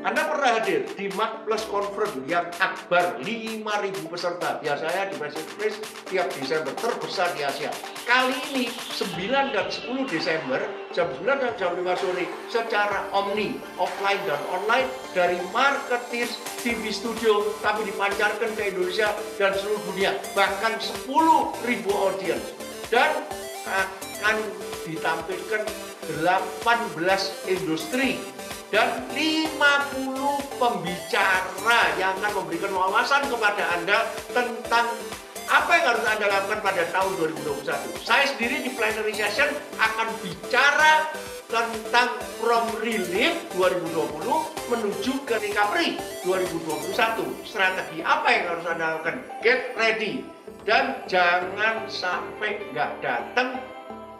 Anda pernah hadir di Mac Plus Conference yang akbar 5.000 peserta. Biasanya di Basic Place tiap Desember terbesar di Asia. Kali ini 9 dan 10 Desember jam 9 dan jam 5 sore secara omni, offline dan online dari Marketeers TV Studio kami dipancarkan ke Indonesia dan seluruh dunia. Bahkan 10.000 audiens. Dan akan ditampilkan 18 industri dan 50 pembicara yang akan memberikan wawasan kepada Anda tentang apa yang harus Anda lakukan pada tahun 2021. Saya sendiri di plenary session akan bicara tentang from relief 2020 menuju ke recovery 2021. Strategi apa yang harus Anda lakukan? Get ready. Dan jangan sampai nggak datang.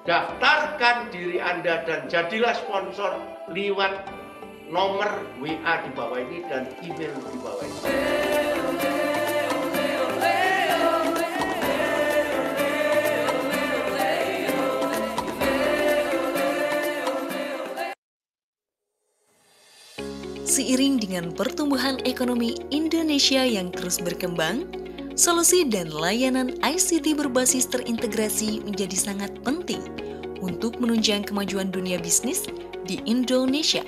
Daftarkan diri Anda dan jadilah sponsor lewat nomor WA di bawah ini dan email di bawah ini. Seiring dengan pertumbuhan ekonomi Indonesia yang terus berkembang, solusi dan layanan ICT berbasis terintegrasi menjadi sangat penting untuk menunjang kemajuan dunia bisnis di Indonesia.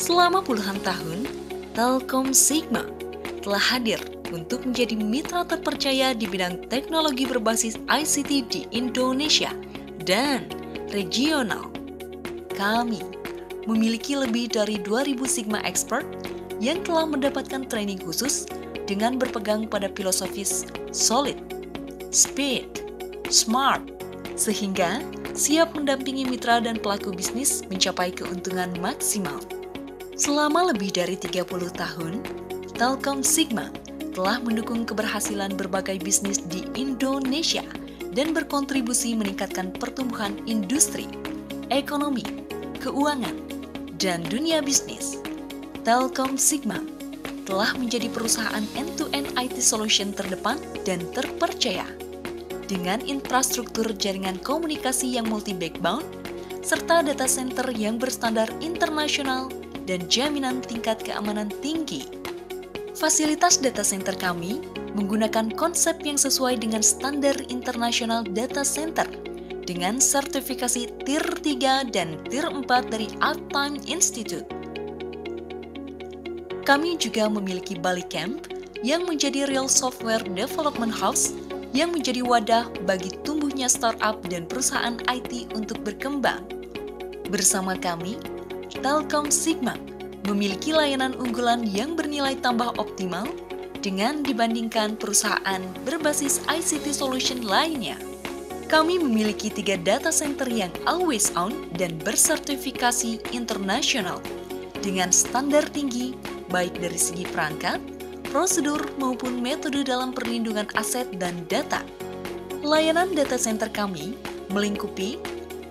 Selama puluhan tahun, Telkom Sigma telah hadir untuk menjadi mitra terpercaya di bidang teknologi berbasis ICT di Indonesia dan regional. Kami memiliki lebih dari 2.000 Sigma expert yang telah mendapatkan training khusus dengan berpegang pada filosofis solid, speed, smart, sehingga siap mendampingi mitra dan pelaku bisnis mencapai keuntungan maksimal. Selama lebih dari 30 tahun, Telkom Sigma telah mendukung keberhasilan berbagai bisnis di Indonesia dan berkontribusi meningkatkan pertumbuhan industri, ekonomi, keuangan, dan dunia bisnis. Telkom Sigma telah menjadi perusahaan end-to-end IT solution terdepan dan terpercaya dengan infrastruktur jaringan komunikasi yang multi-backbone serta data center yang berstandar internasional dan jaminan tingkat keamanan tinggi. Fasilitas data center kami menggunakan konsep yang sesuai dengan standar internasional data center dengan sertifikasi Tier 3 dan Tier 4 dari Uptime Institute. Kami juga memiliki Bali Camp yang menjadi real software development house yang menjadi wadah bagi tumbuhnya startup dan perusahaan IT untuk berkembang. Bersama kami, Telkom Sigma memiliki layanan unggulan yang bernilai tambah optimal dengan dibandingkan perusahaan berbasis ICT solution lainnya. Kami memiliki 3 data center yang always on dan bersertifikasi internasional dengan standar tinggi baik dari segi perangkat, prosedur, maupun metode dalam perlindungan aset dan data. Layanan data center kami melingkupi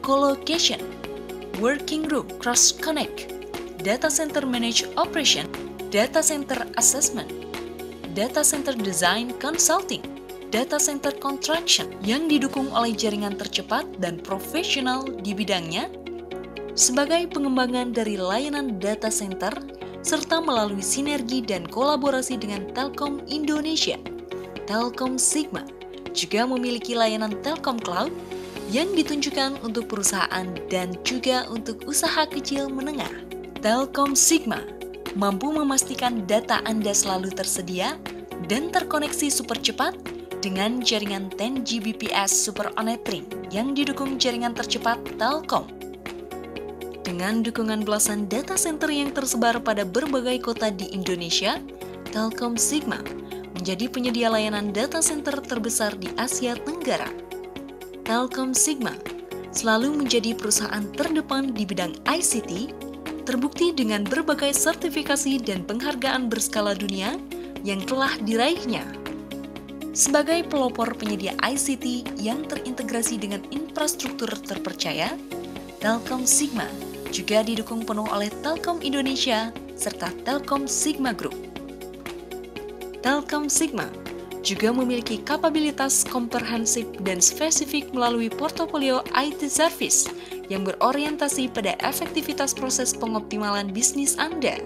co-location, working group cross-connect, data center managed operation, data center assessment, data center design consulting, data center contraction yang didukung oleh jaringan tercepat dan profesional di bidangnya, sebagai pengembangan dari layanan data center, serta melalui sinergi dan kolaborasi dengan Telkom Indonesia. Telkom Sigma juga memiliki layanan Telkom Cloud yang ditunjukkan untuk perusahaan dan juga untuk usaha kecil menengah. Telkom Sigma mampu memastikan data Anda selalu tersedia dan terkoneksi super cepat dengan jaringan 10 Gbps Super On-Net Ring yang didukung jaringan tercepat Telkom. Dengan dukungan belasan data center yang tersebar pada berbagai kota di Indonesia, Telkom Sigma menjadi penyedia layanan data center terbesar di Asia Tenggara. Telkom Sigma selalu menjadi perusahaan terdepan di bidang ICT, terbukti dengan berbagai sertifikasi dan penghargaan berskala dunia yang telah diraihnya. Sebagai pelopor penyedia ICT yang terintegrasi dengan infrastruktur terpercaya, Telkom Sigma juga didukung penuh oleh Telkom Indonesia serta Telkom Sigma Group. Telkom Sigma juga memiliki kapabilitas komprehensif dan spesifik melalui portofolio IT service yang berorientasi pada efektivitas proses pengoptimalan bisnis Anda.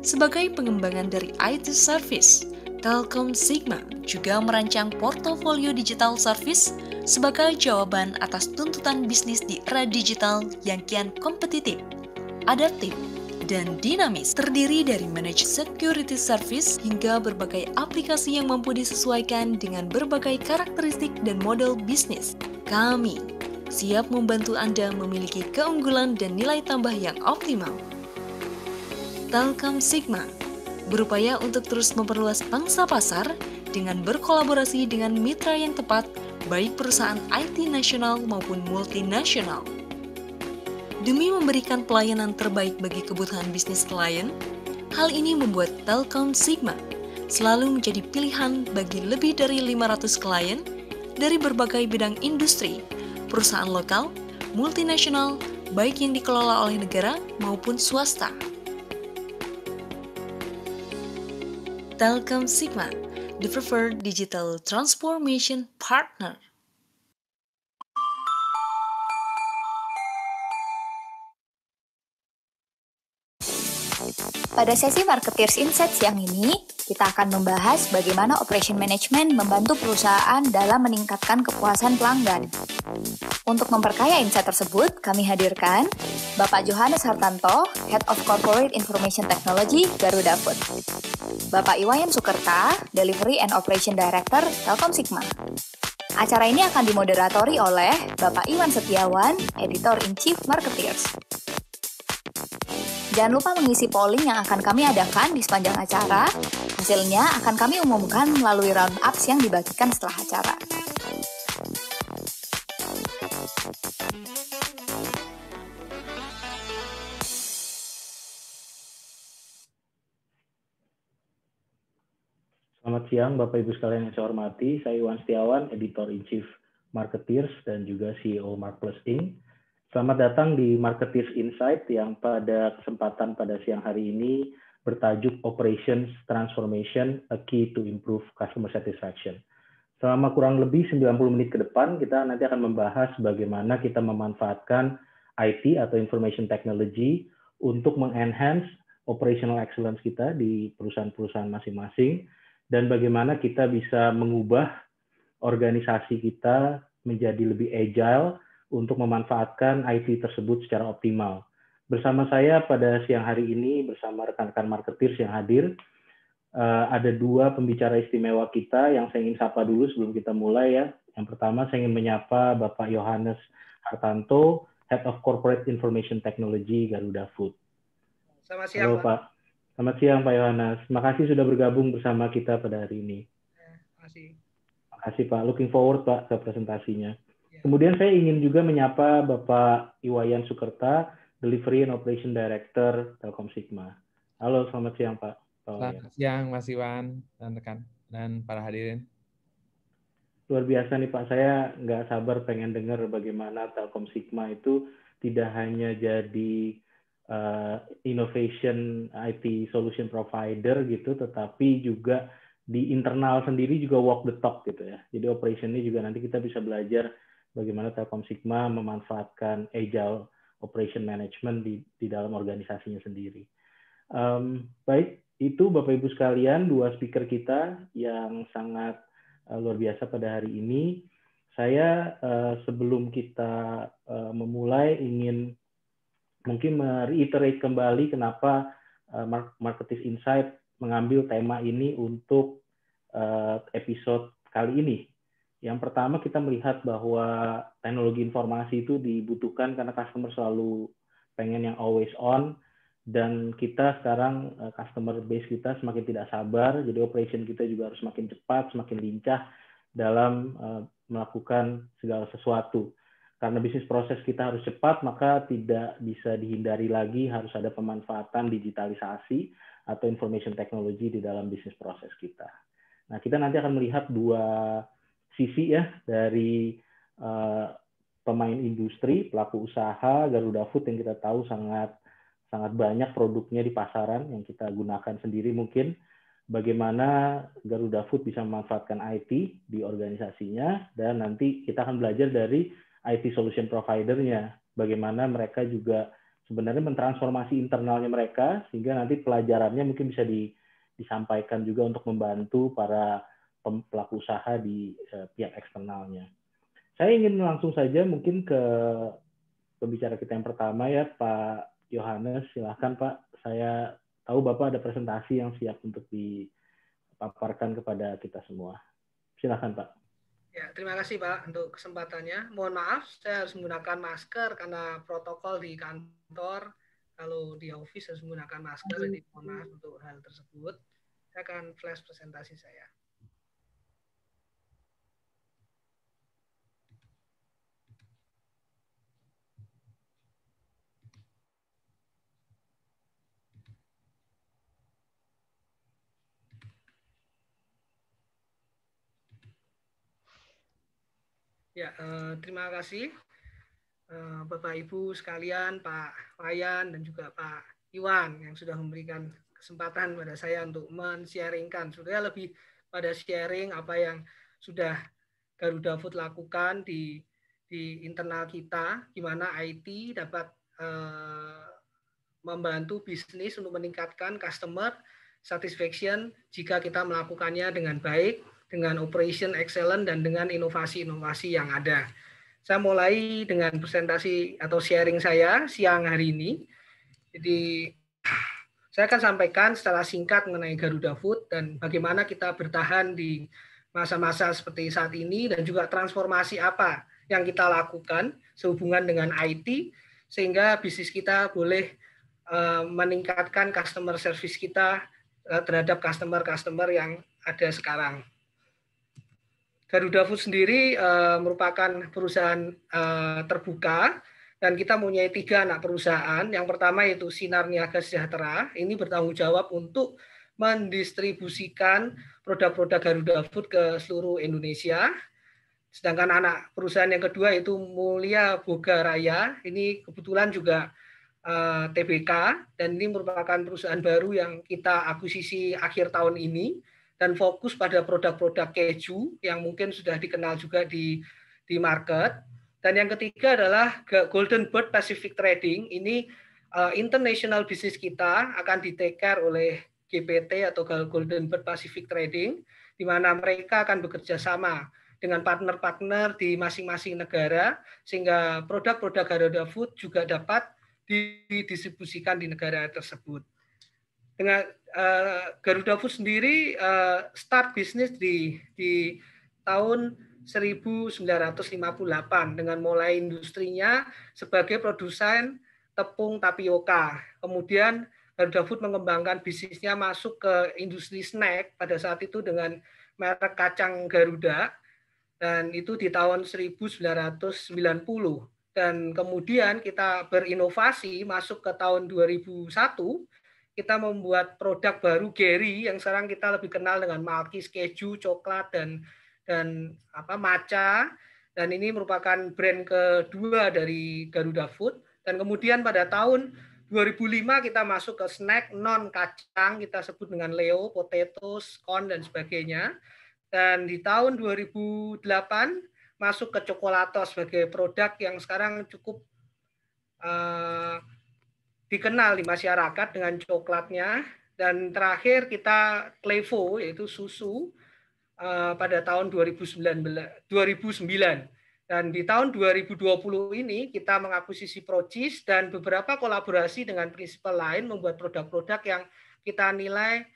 Sebagai pengembangan dari IT service, Telkom Sigma juga merancang portofolio digital service sebagai jawaban atas tuntutan bisnis di era digital yang kian kompetitif, adaptif, dan dinamis, terdiri dari managed security service hingga berbagai aplikasi yang mampu disesuaikan dengan berbagai karakteristik dan model bisnis. Kami siap membantu Anda memiliki keunggulan dan nilai tambah yang optimal. Telkom Sigma berupaya untuk terus memperluas pangsa pasar dengan berkolaborasi dengan mitra yang tepat, baik perusahaan IT nasional maupun multinasional. Demi memberikan pelayanan terbaik bagi kebutuhan bisnis klien, hal ini membuat Telkom Sigma selalu menjadi pilihan bagi lebih dari 500 klien dari berbagai bidang industri, perusahaan lokal, multinasional, baik yang dikelola oleh negara maupun swasta. Telkom Sigma, the preferred digital transformation partner. Pada sesi Marketeers Insight siang ini, kita akan membahas bagaimana Operation Management membantu perusahaan dalam meningkatkan kepuasan pelanggan. Untuk memperkaya insight tersebut, kami hadirkan Bapak Johannes Hartanto, Head of Corporate Information Technology, Garuda Food. Bapak Iwayan Sukerta, Delivery and Operation Director, Telkom Sigma. Acara ini akan dimoderatori oleh Bapak Iwan Setiawan, Editor-in-Chief Marketeers. Jangan lupa mengisi polling yang akan kami adakan di sepanjang acara. Hasilnya akan kami umumkan melalui round-ups yang dibagikan setelah acara. Selamat siang Bapak Ibu sekalian yang saya hormati. Saya Iwan Setiawan, Editor-in-Chief Marketeers dan juga CEO Markplus Inc. Selamat datang di Marketeers Insight yang pada kesempatan pada siang hari ini bertajuk Operations Transformation, a Key to Improve Customer Satisfaction. Selama kurang lebih 90 menit ke depan, kita nanti akan membahas bagaimana kita memanfaatkan IT atau Information Technology untuk mengenhance operational excellence kita di perusahaan-perusahaan masing-masing, dan bagaimana kita bisa mengubah organisasi kita menjadi lebih agile untuk memanfaatkan IT tersebut secara optimal. Bersama saya pada siang hari ini, bersama rekan-rekan marketeers yang hadir, ada dua pembicara istimewa kita yang saya ingin sapa dulu sebelum kita mulai ya. Yang pertama saya ingin menyapa Bapak Johannes Hartanto, Head of Corporate Information Technology, Garuda Food. Selamat siang, Halo Pak. Selamat siang Pak Johannes. Terima kasih sudah bergabung bersama kita pada hari ini. Terima kasih. Terima kasih Pak. Looking forward Pak ke presentasinya. Kemudian saya ingin juga menyapa Bapak Iwayan Sukerta, Delivery and Operation Director Telkom Sigma. Halo, selamat siang Pak. Selamat siang Mas Iwan dan rekan dan para hadirin. Luar biasa nih Pak, saya nggak sabar pengen dengar bagaimana Telkom Sigma itu tidak hanya jadi innovation IT solution provider gitu, tetapi juga di internal sendiri juga walk the talk gitu ya. Jadi operationnya juga nanti kita bisa belajar bagaimana Telkom Sigma memanfaatkan agile operation management di dalam organisasinya sendiri. Baik, itu Bapak Ibu sekalian, dua speaker kita yang sangat luar biasa pada hari ini. Saya sebelum kita memulai ingin mungkin mereiterate kembali kenapa Marketeers Insight mengambil tema ini untuk episode kali ini. Yang pertama kita melihat bahwa teknologi informasi itu dibutuhkan karena customer selalu pengen yang always on, dan kita sekarang customer base kita semakin tidak sabar, jadi operation kita juga harus semakin cepat, semakin lincah dalam melakukan segala sesuatu. Karena bisnis proses kita harus cepat, maka tidak bisa dihindari lagi harus ada pemanfaatan digitalisasi atau information technology di dalam bisnis proses kita. Nah, kita nanti akan melihat dua sisi ya dari pemain industri, pelaku usaha, Garuda Food yang kita tahu sangat banyak produknya di pasaran yang kita gunakan sendiri mungkin. Bagaimana Garuda Food bisa memanfaatkan IT di organisasinya, dan nanti kita akan belajar dari IT solution provider-nya, bagaimana mereka juga sebenarnya mentransformasi internalnya mereka, sehingga nanti pelajarannya mungkin bisa disampaikan juga untuk membantu para pelaku usaha di pihak eksternalnya. Saya ingin langsung saja mungkin ke pembicara kita yang pertama ya, Pak Yohanes, silahkan Pak. Saya tahu Bapak ada presentasi yang siap untuk dipaparkan kepada kita semua. Silahkan Pak. Ya, terima kasih Pak untuk kesempatannya. Mohon maaf, saya harus menggunakan masker karena protokol di kantor. Kalau di office harus menggunakan masker, jadi mohon maaf untuk hal tersebut. Saya akan flash presentasi saya. Ya, terima kasih Bapak Ibu sekalian, Pak Wayan dan juga Pak Iwan yang sudah memberikan kesempatan pada saya untuk men-sharingkan. Sudah lebih pada sharing apa yang sudah Garuda Food lakukan di internal kita, gimana IT dapat membantu bisnis untuk meningkatkan customer satisfaction jika kita melakukannya dengan baik, dengan operation excellent, dan dengan inovasi-inovasi yang ada. Saya mulai dengan presentasi atau sharing saya siang hari ini. Jadi saya akan sampaikan secara singkat mengenai Garuda Food dan bagaimana kita bertahan di masa-masa seperti saat ini, dan juga transformasi apa yang kita lakukan sehubungan dengan IT sehingga bisnis kita boleh meningkatkan customer service kita terhadap customer yang ada sekarang. Garuda Food sendiri merupakan perusahaan terbuka, dan kita mempunyai 3 anak perusahaan. Yang pertama yaitu Sinar Niaga Sejahtera. Ini bertanggung jawab untuk mendistribusikan produk-produk Garuda Food ke seluruh Indonesia. Sedangkan anak perusahaan yang kedua itu Mulia Boga Raya. Ini kebetulan juga TBK, dan ini merupakan perusahaan baru yang kita akuisisi akhir tahun ini, dan fokus pada produk-produk keju yang mungkin sudah dikenal juga di market. Dan yang ketiga adalah Golden Bird Pacific Trading. Ini international business kita akan di-take care oleh GPT atau Golden Bird Pacific Trading, di mana mereka akan bekerja sama dengan partner-partner di masing-masing negara, sehingga produk-produk Garuda Food juga dapat didistribusikan di negara tersebut. Dengan Garuda Food sendiri start bisnis di tahun 1958 dengan mulai industrinya sebagai produsen tepung tapioka. Kemudian Garuda Food mengembangkan bisnisnya masuk ke industri snack pada saat itu dengan merek kacang Garuda, dan itu di tahun 1990. Dan kemudian kita berinovasi masuk ke tahun 2001 kita membuat produk baru Gary yang sekarang kita lebih kenal dengan Malkis keju, coklat dan matcha, dan ini merupakan brand kedua dari Garuda Food. Dan kemudian pada tahun 2005 kita masuk ke snack non kacang, kita sebut dengan Leo, potatoes, corn dan sebagainya. Dan di tahun 2008 masuk ke Cokolato sebagai produk yang sekarang cukup dikenal di masyarakat dengan coklatnya. Dan terakhir kita Clevo, yaitu susu, pada tahun 2009. Dan di tahun 2020 ini kita mengakuisisi Procis dan beberapa kolaborasi dengan prinsipal lain membuat produk-produk yang kita nilai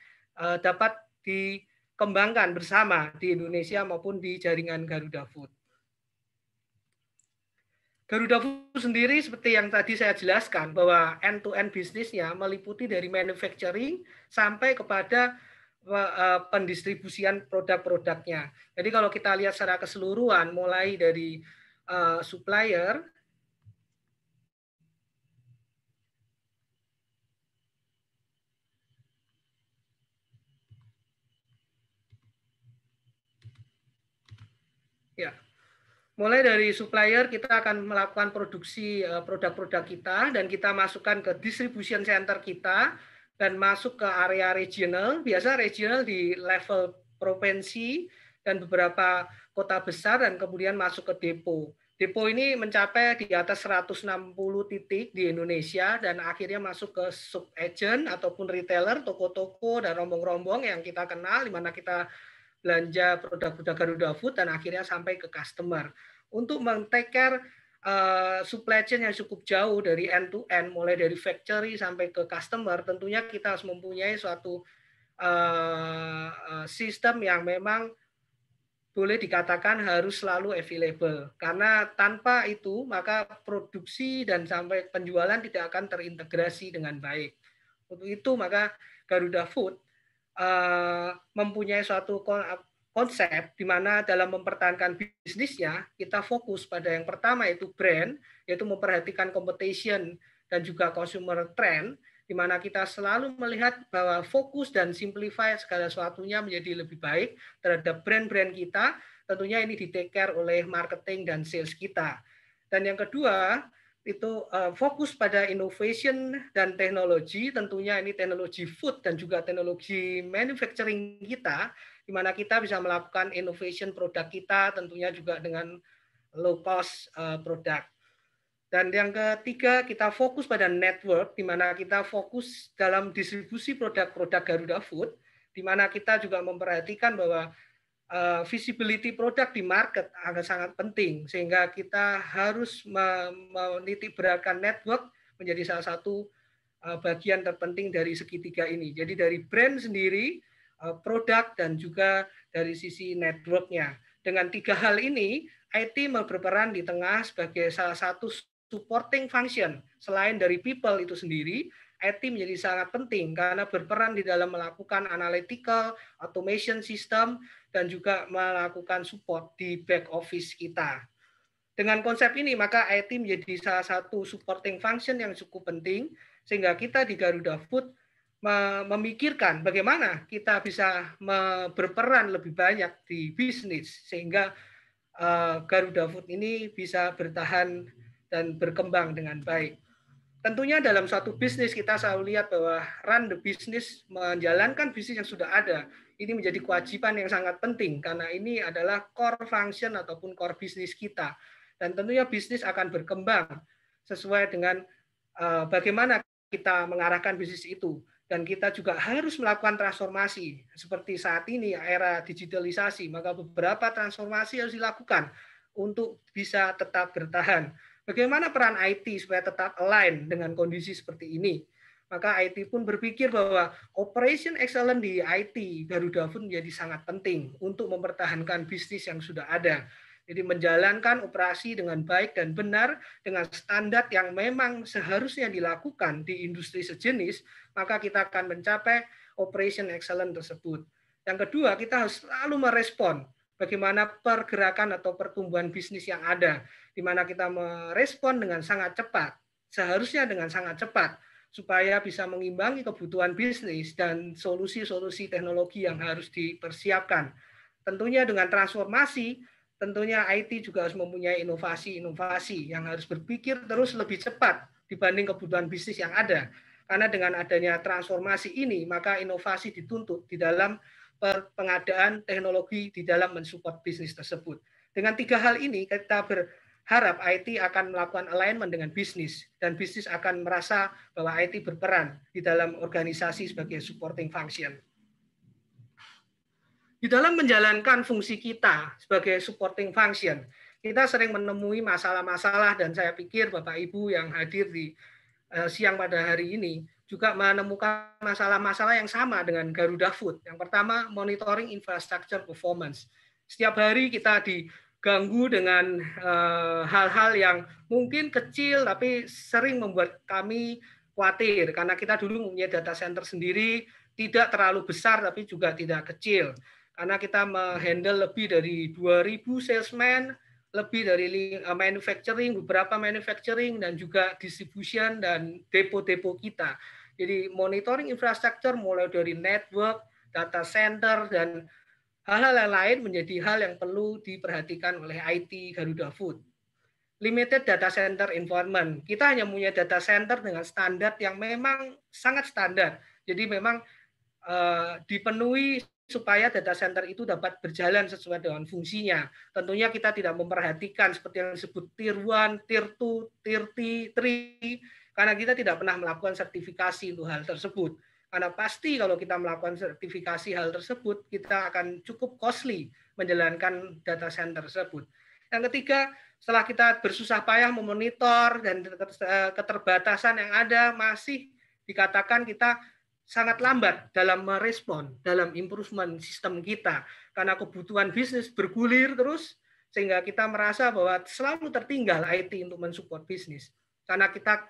dapat dikembangkan bersama di Indonesia maupun di jaringan Garuda Food. Garuda Food sendiri seperti yang tadi saya jelaskan bahwa end-to-end bisnisnya meliputi dari manufacturing sampai kepada pendistribusian produk-produknya. Jadi kalau kita lihat secara keseluruhan mulai dari supplier, ya, mulai dari supplier kita akan melakukan produksi produk-produk kita dan kita masukkan ke distribution center kita dan masuk ke area regional, biasa regional di level provinsi dan beberapa kota besar, dan kemudian masuk ke depo. Depo ini mencapai di atas 160 titik di Indonesia dan akhirnya masuk ke sub-agent ataupun retailer, toko-toko dan rombong-rombong yang kita kenal, di mana kita belanja produk-produk Garuda Food dan akhirnya sampai ke customer. Untuk men-take care supply chain yang cukup jauh dari end to end, mulai dari factory sampai ke customer, tentunya kita harus mempunyai suatu sistem yang memang boleh dikatakan harus selalu available. Karena tanpa itu maka produksi dan sampai penjualan tidak akan terintegrasi dengan baik. Untuk itu maka Garuda Food mempunyai suatu konsep di mana dalam mempertahankan bisnisnya kita fokus pada yang pertama yaitu brand, yaitu memperhatikan competition dan juga consumer trend, di mana kita selalu melihat bahwa fokus dan simplify segala sesuatunya menjadi lebih baik terhadap brand-brand kita. Tentunya ini di-take care oleh marketing dan sales kita. Dan yang kedua itu fokus pada innovation dan teknologi, tentunya ini teknologi food dan juga teknologi manufacturing kita, di mana kita bisa melakukan innovation produk kita tentunya juga dengan low cost produk. Dan yang ketiga kita fokus pada network, di mana kita fokus dalam distribusi produk-produk Garuda Food, di mana kita juga memperhatikan bahwa visibility produk di market agak sangat penting, sehingga kita harus menitik beratkan network menjadi salah satu bagian terpenting dari segitiga ini. Jadi dari brand sendiri, produk, dan juga dari sisi networknya. Dengan tiga hal ini, IT berperan di tengah sebagai salah satu supporting function. Selain dari people itu sendiri, IT menjadi sangat penting karena berperan di dalam melakukan analytical, automation system, dan juga melakukan support di back office kita. Dengan konsep ini, maka IT menjadi salah satu supporting function yang cukup penting, sehingga kita di Garuda Food memikirkan bagaimana kita bisa berperan lebih banyak di bisnis, sehingga Garuda Food ini bisa bertahan dan berkembang dengan baik. Tentunya dalam suatu bisnis kita selalu lihat bahwa run the business, menjalankan bisnis yang sudah ada, ini menjadi kewajiban yang sangat penting karena ini adalah core function ataupun core bisnis kita. Dan tentunya bisnis akan berkembang sesuai dengan bagaimana kita mengarahkan bisnis itu. Dan kita juga harus melakukan transformasi. Seperti saat ini era digitalisasi, maka beberapa transformasi harus dilakukan untuk bisa tetap bertahan. Bagaimana peran IT supaya tetap align dengan kondisi seperti ini? Maka IT pun berpikir bahwa operation excellence di IT Garuda Food menjadi sangat penting untuk mempertahankan bisnis yang sudah ada. Jadi menjalankan operasi dengan baik dan benar dengan standar yang memang seharusnya dilakukan di industri sejenis, maka kita akan mencapai operation excellence tersebut. Yang kedua, kita harus selalu merespon bagaimana pergerakan atau pertumbuhan bisnis yang ada, di mana kita merespon dengan sangat cepat, seharusnya dengan sangat cepat. supaya bisa mengimbangi kebutuhan bisnis dan solusi-solusi teknologi yang harus dipersiapkan. Tentunya dengan transformasi, tentunya IT juga harus mempunyai inovasi-inovasi yang harus berpikir terus lebih cepat dibanding kebutuhan bisnis yang ada. Karena dengan adanya transformasi ini, maka inovasi dituntut di dalam pengadaan teknologi di dalam mensupport bisnis tersebut. Dengan 3 hal ini, kita berharap IT akan melakukan alignment dengan bisnis, dan bisnis akan merasa bahwa IT berperan di dalam organisasi sebagai supporting function. Di dalam menjalankan fungsi kita sebagai supporting function, kita sering menemui masalah-masalah, dan saya pikir Bapak Ibu yang hadir di siang pada hari ini juga menemukan masalah-masalah yang sama dengan Garuda Food. Yang pertama, monitoring infrastructure performance. Setiap hari kita diganggu dengan hal-hal yang mungkin kecil tapi sering membuat kami khawatir, karena kita dulu mempunyai data center sendiri, tidak terlalu besar tapi juga tidak kecil. Karena kita menghandle lebih dari 2.000 salesman, lebih dari manufacturing, beberapa manufacturing, dan juga distribution dan depo-depo kita. Jadi monitoring infrastruktur mulai dari network, data center, dan hal-hal lain menjadi hal yang perlu diperhatikan oleh IT Garuda Food. Limited data center environment. Kita hanya punya data center dengan standar yang memang sangat standar. Jadi memang dipenuhi supaya data center itu dapat berjalan sesuai dengan fungsinya. Tentunya kita tidak memperhatikan seperti yang disebut Tier 1, Tier 2, Tier 3, karena kita tidak pernah melakukan sertifikasi untuk hal tersebut. Karena pasti kalau kita melakukan sertifikasi hal tersebut, kita akan cukup costly menjalankan data center tersebut. Yang ketiga, setelah kita bersusah payah memonitor dan keterbatasan yang ada, masih dikatakan kita sangat lambat dalam merespon, dalam improvement sistem kita. Karena kebutuhan bisnis bergulir terus, sehingga kita merasa bahwa selalu tertinggal IT untuk mensupport bisnis. Karena kita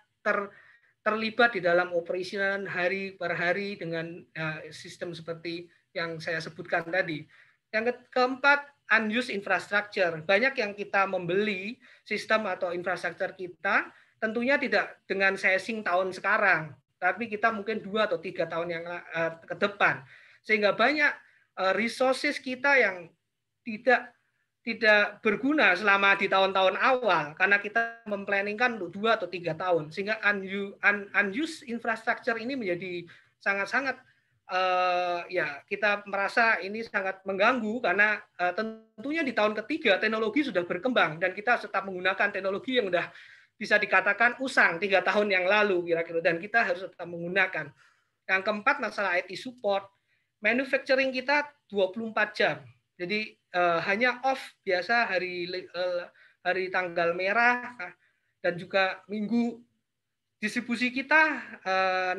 terlibat di dalam operasional hari per hari dengan sistem seperti yang saya sebutkan tadi. Yang keempat, unused infrastructure. Banyak yang kita membeli sistem atau infrastruktur kita, tentunya tidak dengan sizing tahun sekarang, tapi kita mungkin 2 atau 3 tahun yang ke depan. Sehingga banyak resources kita yang tidak berguna selama di tahun-tahun awal, karena kita memplanningkan untuk 2 atau 3 tahun. Sehingga unused infrastructure ini menjadi sangat-sangat ya kita merasa ini sangat mengganggu, karena tentunya di tahun ketiga teknologi sudah berkembang dan kita tetap menggunakan teknologi yang sudah bisa dikatakan usang 3 tahun yang lalu kira-kira, dan kita harus tetap menggunakan. Yang keempat, masalah IT support. Manufacturing kita 24 jam. Jadi hanya off biasa hari tanggal merah dan juga minggu. Distribusi kita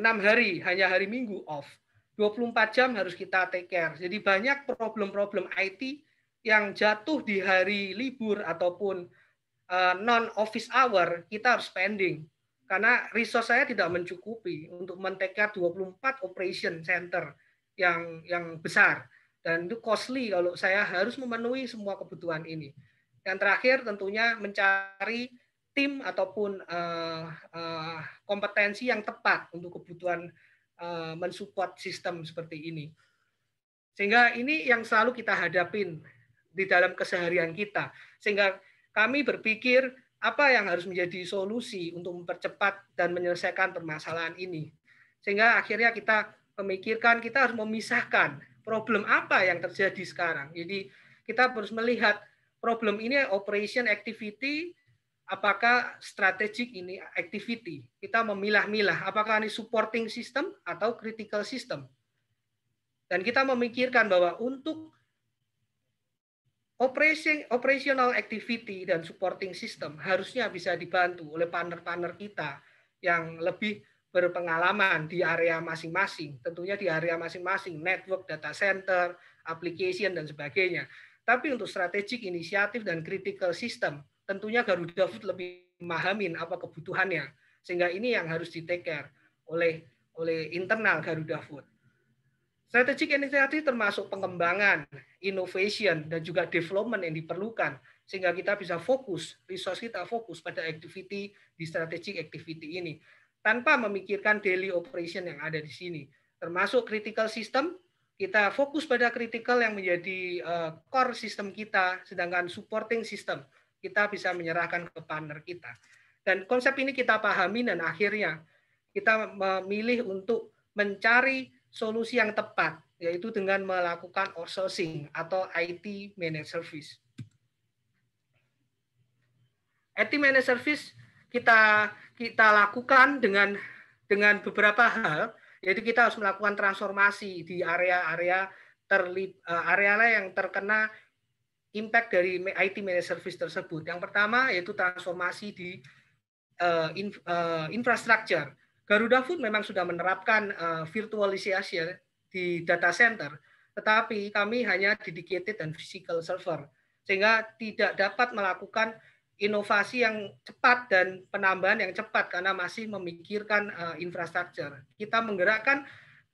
6 hari, hanya hari Minggu off. 24 jam harus kita take care. Jadi banyak problem-problem IT yang jatuh di hari libur ataupun non-office hour, kita harus spending. Karena resource saya tidak mencukupi untuk men-take care 24 operation center yang besar. Dan itu costly kalau saya harus memenuhi semua kebutuhan ini. Yang terakhir tentunya mencari tim ataupun kompetensi yang tepat untuk kebutuhan mensupport sistem seperti ini. Sehingga ini yang selalu kita hadapin di dalam keseharian kita. Sehingga kami berpikir apa yang harus menjadi solusi untuk mempercepat dan menyelesaikan permasalahan ini. Sehingga akhirnya kita memikirkan, kita harus memisahkan problem apa yang terjadi sekarang. Jadi kita harus melihat problem ini operation activity, apakah strategic ini activity. Kita memilah-milah apakah ini supporting system atau critical system. Dan kita memikirkan bahwa untuk operational activity dan supporting system harusnya bisa dibantu oleh partner-partner kita yang lebih berpengalaman di area masing-masing. Tentunya di area masing-masing, network, data center, application, dan sebagainya. Tapi untuk strategic inisiatif dan critical system, tentunya Garuda Food lebih memahamin apa kebutuhannya. Sehingga ini yang harus di-take care oleh internal Garuda Food. Strategic initiative termasuk pengembangan, innovation, dan juga development yang diperlukan, sehingga kita bisa fokus, resource kita fokus pada activity di strategic activity ini. tanpa memikirkan daily operation yang ada di sini. Termasuk critical system, kita fokus pada critical yang menjadi core sistem kita, sedangkan supporting system kita bisa menyerahkan ke partner kita. Dan konsep ini kita pahami dan akhirnya kita memilih untuk mencari solusi yang tepat, yaitu dengan melakukan outsourcing atau IT managed service. IT managed service kita lakukan dengan beberapa hal, yaitu kita harus melakukan transformasi di area-area yang terkena impact dari IT managed service tersebut. Yang pertama yaitu transformasi di infrastructure. Garuda Food memang sudah menerapkan virtualisasi di data center, tetapi kami hanya dedicated dan physical server, sehingga tidak dapat melakukan inovasi yang cepat dan penambahan yang cepat karena masih memikirkan infrastruktur. Kita menggerakkan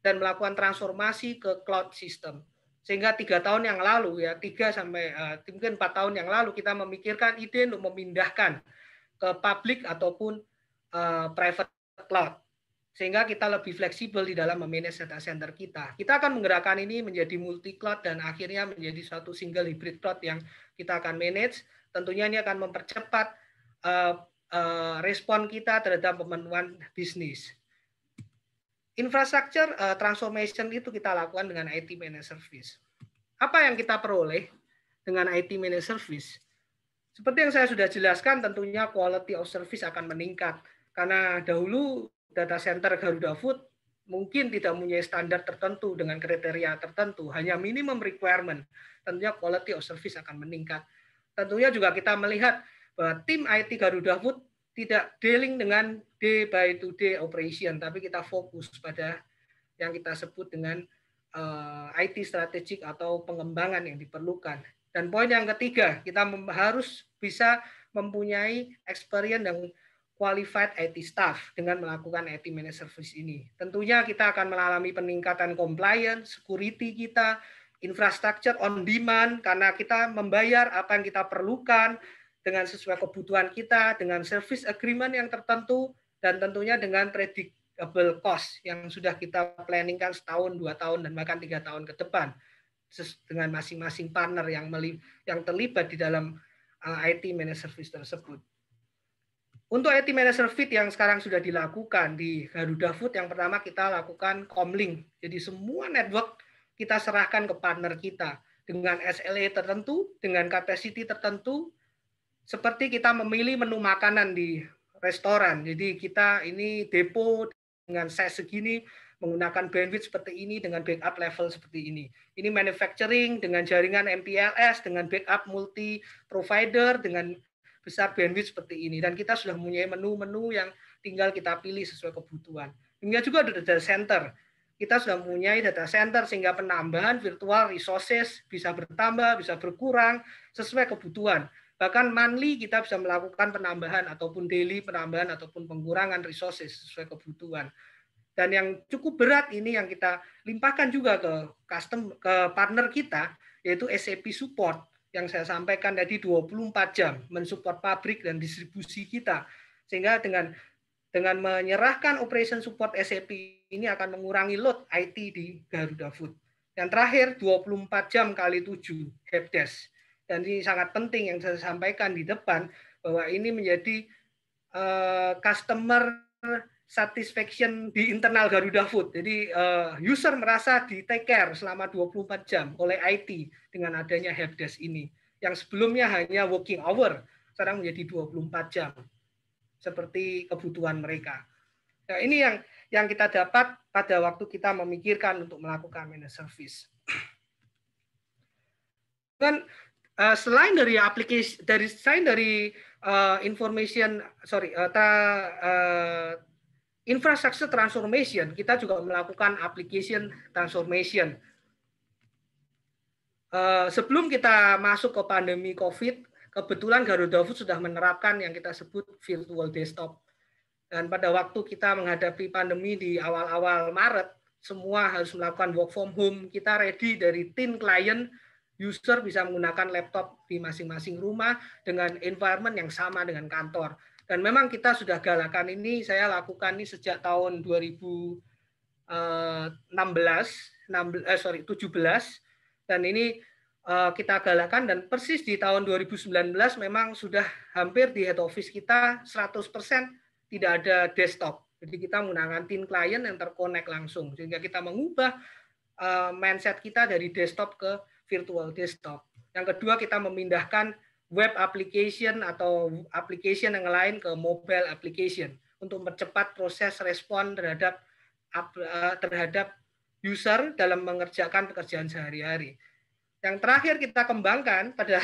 dan melakukan transformasi ke cloud system. Sehingga 3 tahun yang lalu, ya 3 sampai mungkin 4 tahun yang lalu, kita memikirkan ide untuk memindahkan ke public ataupun private cloud. Sehingga kita lebih fleksibel di dalam memanage data center kita. Kita akan menggerakkan ini menjadi multi cloud dan akhirnya menjadi suatu single hybrid cloud yang kita akan manage. Tentunya ini akan mempercepat respon kita terhadap pemenuhan bisnis. Infrastructure transformation itu kita lakukan dengan IT managed service. Apa yang kita peroleh dengan IT managed service? Seperti yang saya sudah jelaskan, tentunya quality of service akan meningkat. Karena dahulu data center Garuda Food mungkin tidak mempunyai standar tertentu dengan kriteria tertentu, hanya minimum requirement. Tentunya quality of service akan meningkat. Tentunya juga kita melihat bahwa tim IT Garuda Food tidak dealing dengan day by day operation, tapi kita fokus pada yang kita sebut dengan IT strategik atau pengembangan yang diperlukan. Dan poin yang ketiga, kita harus bisa mempunyai experience dan qualified IT staff dengan melakukan IT managed service ini. Tentunya kita akan mengalami peningkatan compliance, security kita, infrastructure on demand, karena kita membayar apa yang kita perlukan dengan sesuai kebutuhan kita, dengan service agreement yang tertentu, dan tentunya dengan predictable cost yang sudah kita planningkan setahun, 2 tahun, dan bahkan 3 tahun ke depan dengan masing-masing partner yang terlibat di dalam IT managed service tersebut. Untuk IT managed service yang sekarang sudah dilakukan di Garuda Food, yang pertama kita lakukan comlink. Jadi semua network kita serahkan ke partner kita dengan SLA tertentu, dengan capacity tertentu, seperti kita memilih menu makanan di restoran. Jadi kita ini depo dengan size segini, menggunakan bandwidth seperti ini, dengan backup level seperti ini. Ini manufacturing dengan jaringan MPLS, dengan backup multi provider, dengan besar bandwidth seperti ini. Dan kita sudah mempunyai menu-menu yang tinggal kita pilih sesuai kebutuhan. Demikian juga ada data center. Kita sudah mempunyai data center sehingga penambahan virtual resources bisa bertambah, bisa berkurang sesuai kebutuhan. Bahkan monthly kita bisa melakukan penambahan ataupun daily penambahan ataupun pengurangan resources sesuai kebutuhan. Dan yang cukup berat ini yang kita limpahkan juga ke partner kita, yaitu SAP support yang saya sampaikan tadi 24 jam mensupport pabrik dan distribusi kita. Sehingga dengan menyerahkan operation support SAP ini akan mengurangi load IT di Garuda Food. Yang terakhir 24 jam kali 7 helpdesk. Dan ini sangat penting yang saya sampaikan di depan, bahwa ini menjadi customer satisfaction di internal Garuda Food. Jadi user merasa di take care selama 24 jam oleh IT dengan adanya helpdesk ini. Yang sebelumnya hanya working hour, sekarang menjadi 24 jam. Seperti kebutuhan mereka. Nah, ini yang kita dapat pada waktu kita memikirkan untuk melakukan managed service. Dan selain dari aplikasi, infrastructure transformation, kita juga melakukan application transformation. Sebelum kita masuk ke pandemi COVID, kebetulan Garuda Food sudah menerapkan yang kita sebut virtual desktop. Dan pada waktu kita menghadapi pandemi di awal-awal Maret, semua harus melakukan work from home. Kita ready dari tim klien, user bisa menggunakan laptop di masing-masing rumah dengan environment yang sama dengan kantor. Dan memang kita sudah galakan ini, saya lakukan ini sejak tahun 17, dan ini kita galakan, dan persis di tahun 2019 memang sudah hampir di head office kita 100% tidak ada desktop. Jadi kita menggunakan tim klien yang terkonek langsung, sehingga kita mengubah mindset kita dari desktop ke virtual desktop. Yang kedua, kita memindahkan web application atau application yang lain ke mobile application untuk mempercepat proses respon terhadap user dalam mengerjakan pekerjaan sehari-hari. Yang terakhir kita kembangkan pada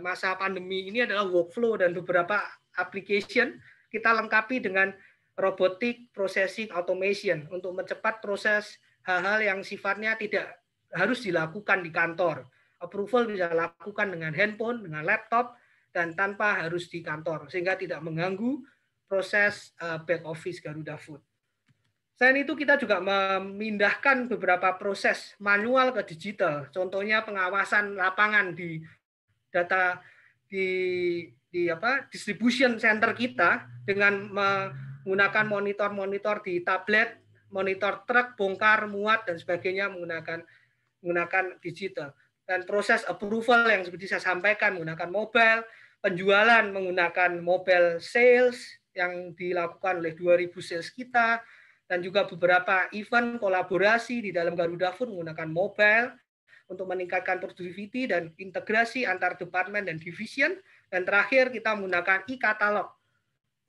masa pandemi ini adalah workflow, dan beberapa application kita lengkapi dengan robotic processing automation untuk mempercepat proses hal-hal yang sifatnya tidak harus dilakukan di kantor. Approval bisa dilakukan dengan handphone, dengan laptop, dan tanpa harus di kantor, sehingga tidak mengganggu proses back office Garuda Food. Selain itu, kita juga memindahkan beberapa proses manual ke digital. Contohnya pengawasan lapangan di data di distribution center kita dengan menggunakan monitor-monitor di tablet, monitor truk, bongkar, muat, dan sebagainya menggunakan digital. Dan proses approval yang seperti saya sampaikan menggunakan mobile, penjualan menggunakan mobile sales yang dilakukan oleh 2.000 sales kita, dan juga beberapa event kolaborasi di dalam Garuda Food menggunakan mobile untuk meningkatkan productivity dan integrasi antar departemen dan division. Dan terakhir, kita menggunakan e-katalog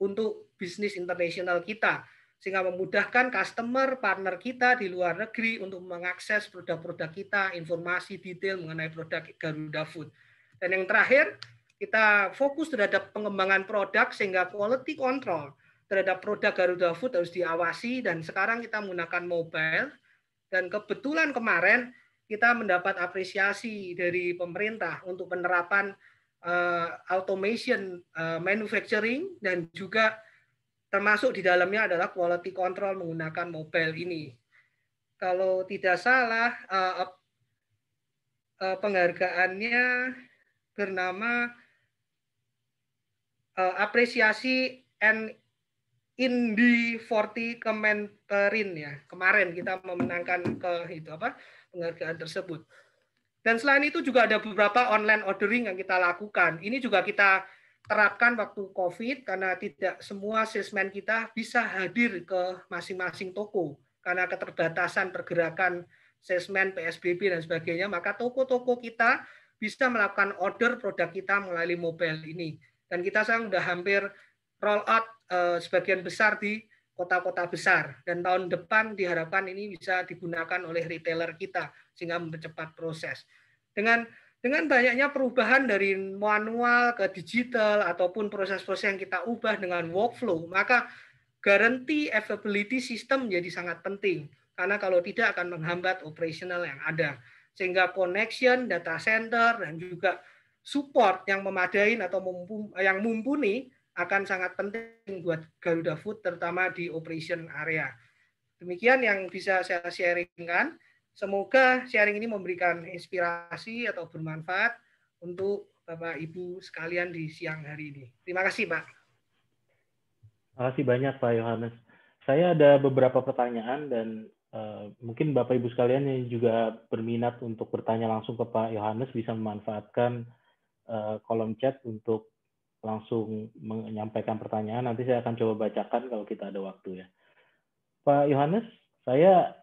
untuk bisnis internasional kita, sehingga memudahkan customer partner kita di luar negeri untuk mengakses produk-produk kita, informasi detail mengenai produk Garuda Food. Dan yang terakhir, kita fokus terhadap pengembangan produk sehingga quality control terhadap produk Garuda Food harus diawasi, dan sekarang kita menggunakan mobile. Dan kebetulan kemarin kita mendapat apresiasi dari pemerintah untuk penerapan automation manufacturing, dan juga termasuk di dalamnya adalah quality control menggunakan mobile ini. Kalau tidak salah, penghargaannya bernama apresiasi Indie 40 Kemenperin ya. Kemarin kita memenangkan penghargaan tersebut. Dan selain itu juga ada beberapa online ordering yang kita lakukan. Ini juga kita terapkan waktu COVID, karena tidak semua salesman kita bisa hadir ke masing-masing toko karena keterbatasan pergerakan salesman, PSBB, dan sebagainya. Maka toko-toko kita bisa melakukan order produk kita melalui mobile ini. Dan kita sekarang sudah hampir roll out sebagian besar di kota-kota besar. Dan tahun depan diharapkan ini bisa digunakan oleh retailer kita sehingga mempercepat proses. Dengan banyaknya perubahan dari manual ke digital ataupun proses-proses yang kita ubah dengan workflow, maka guarantee availability system menjadi sangat penting. Karena kalau tidak akan menghambat operasional yang ada. Sehingga connection, data center, dan juga support yang memadai atau yang mumpuni akan sangat penting buat Garuda Food, terutama di operation area. Demikian yang bisa saya sharingkan. Semoga sharing ini memberikan inspirasi atau bermanfaat untuk Bapak Ibu sekalian di siang hari ini. Terima kasih, Pak. Terima kasih banyak, Pak Yohanes. Saya ada beberapa pertanyaan, dan mungkin Bapak Ibu sekalian yang juga berminat untuk bertanya langsung ke Pak Yohanes bisa memanfaatkan kolom chat untuk langsung menyampaikan pertanyaan. Nanti saya akan coba bacakan kalau kita ada waktu ya. Pak Yohanes, saya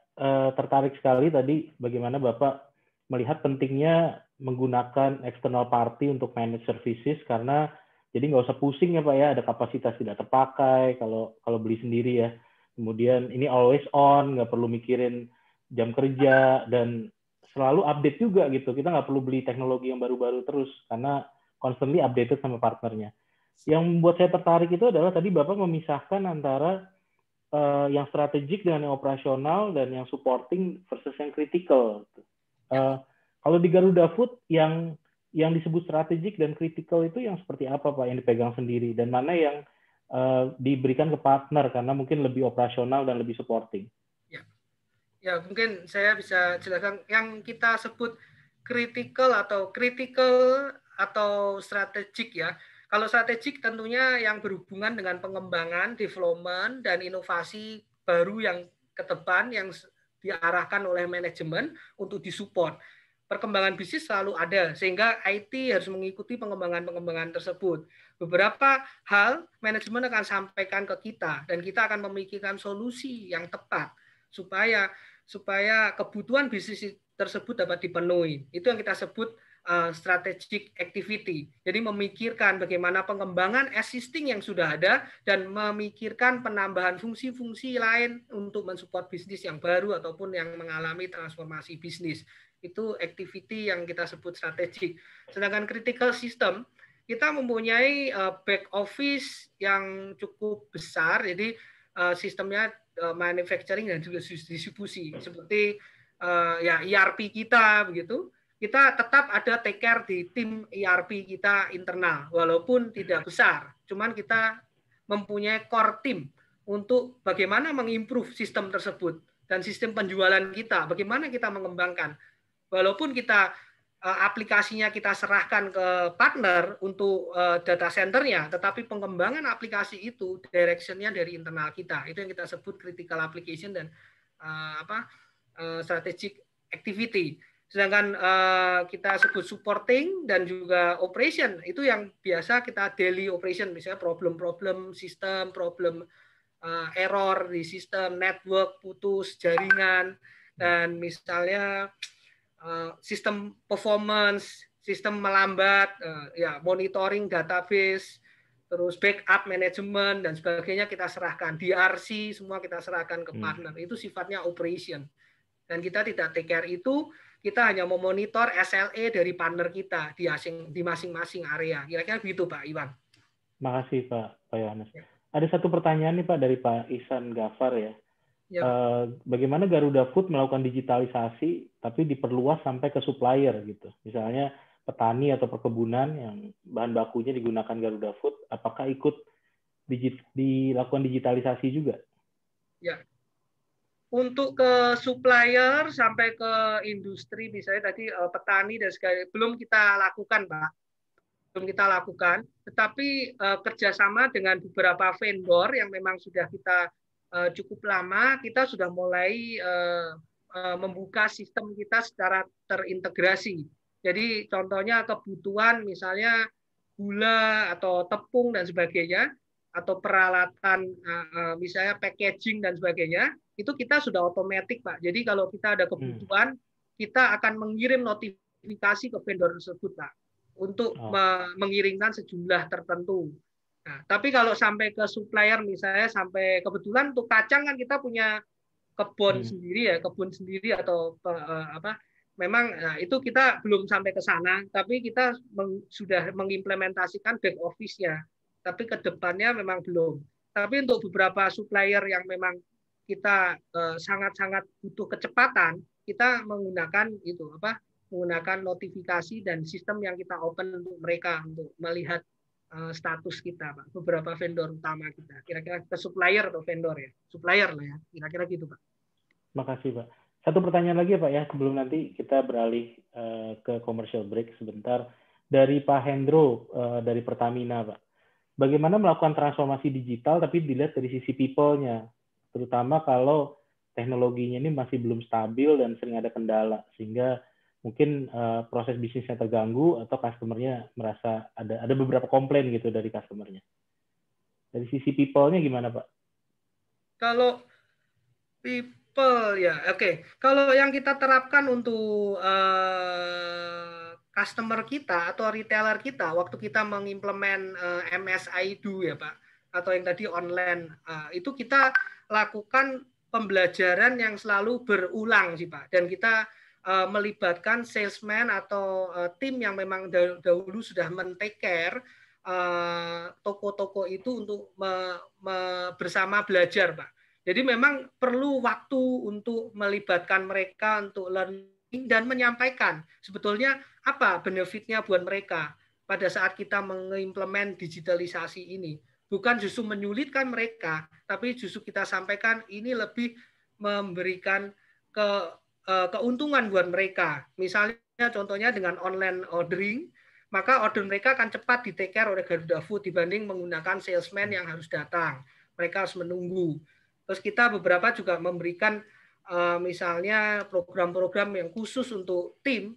tertarik sekali tadi bagaimana Bapak melihat pentingnya menggunakan external party untuk manage services, karena jadi nggak usah pusing ya Pak ya, ada kapasitas tidak terpakai kalau beli sendiri ya. Kemudian ini always on, nggak perlu mikirin jam kerja, dan selalu update juga gitu. Kita nggak perlu beli teknologi yang baru-baru terus, karena constantly updated sama partnernya. Yang membuat saya tertarik itu adalah tadi Bapak memisahkan antara yang strategik dengan yang operasional, dan yang supporting versus yang critical. Kalau di Garuda Food yang disebut strategik dan critical itu yang seperti apa Pak, yang dipegang sendiri, dan mana yang diberikan ke partner karena mungkin lebih operasional dan lebih supporting? Ya, mungkin saya bisa jelaskan yang kita sebut critical atau strategik ya. Kalau strategik tentunya yang berhubungan dengan pengembangan, development, dan inovasi baru yang ke depan yang diarahkan oleh manajemen untuk disupport. Perkembangan bisnis selalu ada, sehingga IT harus mengikuti pengembangan-pengembangan tersebut. Beberapa hal manajemen akan sampaikan ke kita, dan kita akan memikirkan solusi yang tepat supaya kebutuhan bisnis tersebut dapat dipenuhi. Itu yang kita sebut strategic activity. Jadi memikirkan bagaimana pengembangan existing yang sudah ada dan memikirkan penambahan fungsi-fungsi lain untuk mensupport bisnis yang baru ataupun yang mengalami transformasi bisnis. Itu activity yang kita sebut strategik. Sedangkan critical system, kita mempunyai back office yang cukup besar, jadi sistemnya manufacturing dan juga distribusi, seperti ya ERP kita begitu. Kita tetap ada take care di tim ERP kita internal, walaupun tidak besar. Cuman kita mempunyai core team untuk bagaimana mengimprove sistem tersebut dan sistem penjualan kita, bagaimana kita mengembangkan. Walaupun kita aplikasinya kita serahkan ke partner untuk data centernya, tetapi pengembangan aplikasi itu directionnya dari internal kita. Itu yang kita sebut critical application dan strategic activity. Sedangkan kita sebut supporting dan juga operation, itu yang biasa kita daily operation, misalnya problem-problem sistem, problem error di sistem, network putus, jaringan, dan misalnya sistem performance, sistem melambat, ya monitoring database, terus backup management dan sebagainya kita serahkan, DRC semua kita serahkan ke partner. Itu sifatnya operation. Dan kita tidak take care itu, kita hanya memonitor SLA dari partner kita di masing-masing area. Kira-kira begitu Pak Iwan. Makasih Pak Yohanes. Ada satu pertanyaan nih Pak dari Pak Ihsan Gafar ya. Bagaimana Garuda Food melakukan digitalisasi tapi diperluas sampai ke supplier gitu. Misalnya petani atau perkebunan yang bahan bakunya digunakan Garuda Food, apakah ikut dilakukan digitalisasi juga? Ya. Untuk ke supplier sampai ke industri, misalnya tadi petani dan segala, belum kita lakukan, Pak. Belum kita lakukan, tetapi kerjasama dengan beberapa vendor yang memang sudah kita cukup lama, kita sudah mulai membuka sistem kita secara terintegrasi. Jadi contohnya kebutuhan misalnya gula atau tepung dan sebagainya, atau peralatan misalnya packaging dan sebagainya, itu kita sudah otomatis Pak. Jadi kalau kita ada kebutuhan, kita akan mengirim notifikasi ke vendor tersebut Pak, untuk mengirimkan sejumlah tertentu. Nah, tapi kalau sampai ke supplier misalnya, sampai kebetulan untuk kacang kan kita punya kebun sendiri atau memang itu kita belum sampai ke sana, tapi kita sudah mengimplementasikan back office-nya. Tapi ke depannya memang belum. Tapi untuk beberapa supplier yang memang kita sangat-sangat butuh kecepatan, kita menggunakan menggunakan notifikasi dan sistem yang kita open untuk mereka untuk melihat status kita, Pak. Beberapa vendor utama kita. Kira-kira ke supplier atau vendor ya. Supplier lah ya. Kira-kira gitu, Pak. Makasih, Pak. Satu pertanyaan lagi, Pak ya, sebelum nanti kita beralih ke commercial break sebentar. Dari Pak Hendro dari Pertamina, Pak. Bagaimana melakukan transformasi digital tapi dilihat dari sisi people-nya, terutama kalau teknologinya ini masih belum stabil dan sering ada kendala, sehingga mungkin proses bisnisnya terganggu atau customer-nya merasa ada beberapa komplain gitu dari customer-nya. Dari sisi people-nya gimana, Pak? Kalau people ya, oke. Kalau yang kita terapkan untuk customer kita atau retailer kita, waktu kita mengimplement MSIDO ya Pak, atau yang tadi online, itu kita lakukan pembelajaran yang selalu berulang sih Pak, dan kita melibatkan salesman atau tim yang memang dahulu sudah men-take care toko-toko itu untuk bersama belajar Pak. Jadi memang perlu waktu untuk melibatkan mereka untuk learning dan menyampaikan sebetulnya apa benefitnya buat mereka pada saat kita mengimplement digitalisasi ini. Bukan justru menyulitkan mereka, tapi justru kita sampaikan ini lebih memberikan keuntungan buat mereka. Misalnya contohnya dengan online ordering, maka order mereka akan cepat di take care oleh Garuda Food dibanding menggunakan salesman yang harus datang. Mereka harus menunggu. Terus kita beberapa juga memberikan misalnya program-program yang khusus untuk tim,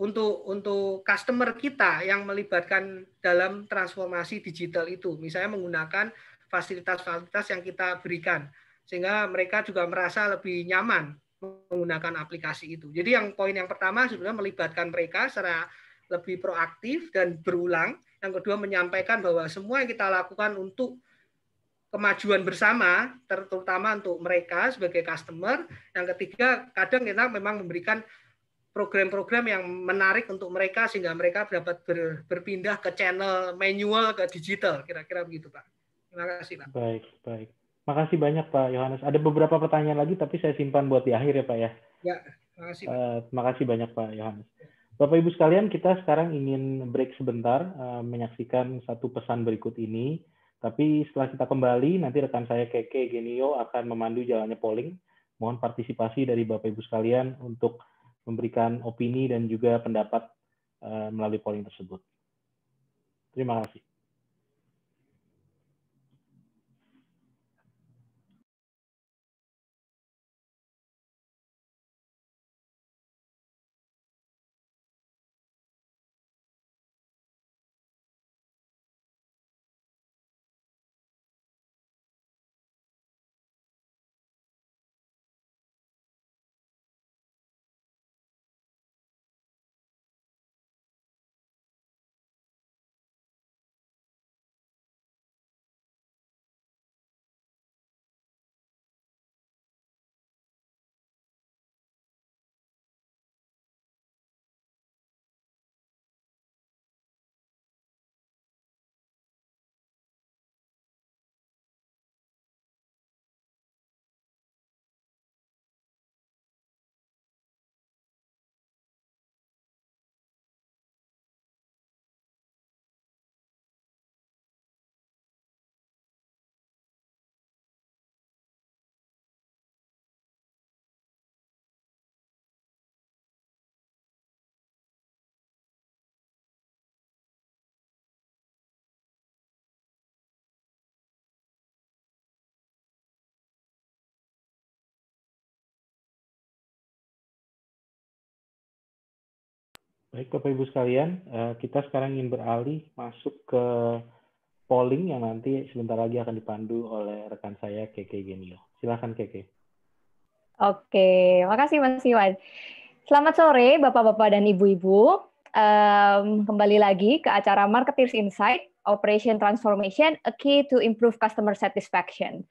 untuk customer kita yang melibatkan dalam transformasi digital itu. Misalnya menggunakan fasilitas-fasilitas yang kita berikan, sehingga mereka juga merasa lebih nyaman menggunakan aplikasi itu. Jadi yang poin yang pertama sebenarnya melibatkan mereka secara lebih proaktif dan berulang. Yang kedua menyampaikan bahwa semua yang kita lakukan untuk kemajuan bersama, terutama untuk mereka sebagai customer. Yang ketiga, kadang kita memang memberikan program-program yang menarik untuk mereka sehingga mereka dapat berpindah ke channel manual ke digital. Kira-kira begitu, Pak. Terima kasih, Pak. Baik. Makasih banyak, Pak Yohanes. Ada beberapa pertanyaan lagi, tapi saya simpan buat di akhir ya, Pak ya. Ya, terima kasih, Pak. Terima kasih banyak, Pak Yohanes. Bapak Ibu sekalian, kita sekarang ingin break sebentar, menyaksikan satu pesan berikut ini. Tapi setelah kita kembali, nanti rekan saya Keke Genio akan memandu jalannya polling. Mohon partisipasi dari Bapak Ibu sekalian untuk memberikan opini dan juga pendapat melalui polling tersebut. Terima kasih. Baik, Bapak Ibu sekalian, kita sekarang ingin beralih masuk ke polling yang nanti sebentar lagi akan dipandu oleh rekan saya, Keke Genio. Silakan, Keke. Oke, makasih Mas Iwan. Selamat sore, Bapak-Bapak dan Ibu-Ibu. Kembali lagi ke acara Marketeers Insight, Operation Transformation, a key to improve customer satisfaction.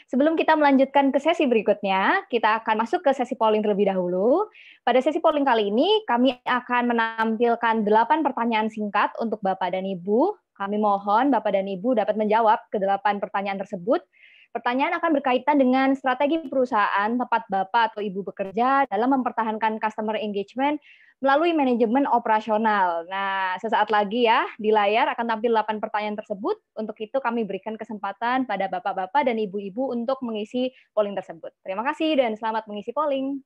Sebelum kita melanjutkan ke sesi berikutnya, kita akan masuk ke sesi polling terlebih dahulu. Pada sesi polling kali ini, kami akan menampilkan 8 pertanyaan singkat untuk Bapak dan Ibu. Kami mohon Bapak dan Ibu dapat menjawab ke 8 pertanyaan tersebut. Pertanyaan akan berkaitan dengan strategi perusahaan tempat Bapak atau Ibu bekerja dalam mempertahankan customer engagement melalui manajemen operasional. Nah, sesaat lagi ya, di layar akan tampil 8 pertanyaan tersebut. Untuk itu kami berikan kesempatan pada Bapak-Bapak dan Ibu-Ibu untuk mengisi polling tersebut. Terima kasih dan selamat mengisi polling.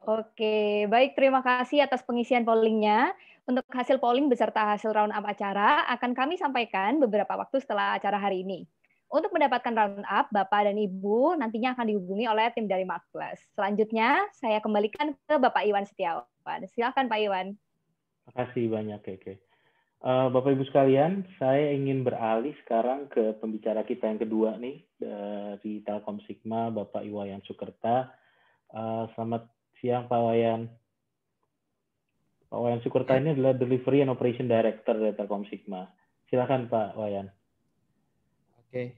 Oke, baik, terima kasih atas pengisian pollingnya. Untuk hasil polling beserta hasil round up acara akan kami sampaikan beberapa waktu setelah acara hari ini. Untuk mendapatkan round up, Bapak dan Ibu nantinya akan dihubungi oleh tim dari Mark Plus. Selanjutnya, saya kembalikan ke Bapak Iwan Setiawan. Silakan Pak Iwan. Terima kasih banyak, Keke. Bapak Ibu sekalian, saya ingin beralih sekarang ke pembicara kita yang kedua nih, dari Telkom Sigma, Bapak Iwayan Sukerta. Selamat siang Pak Wayan. Pak Wayan Sukerta ini adalah Delivery and Operation Director dari Telkom Sigma. Silakan Pak Wayan. Oke,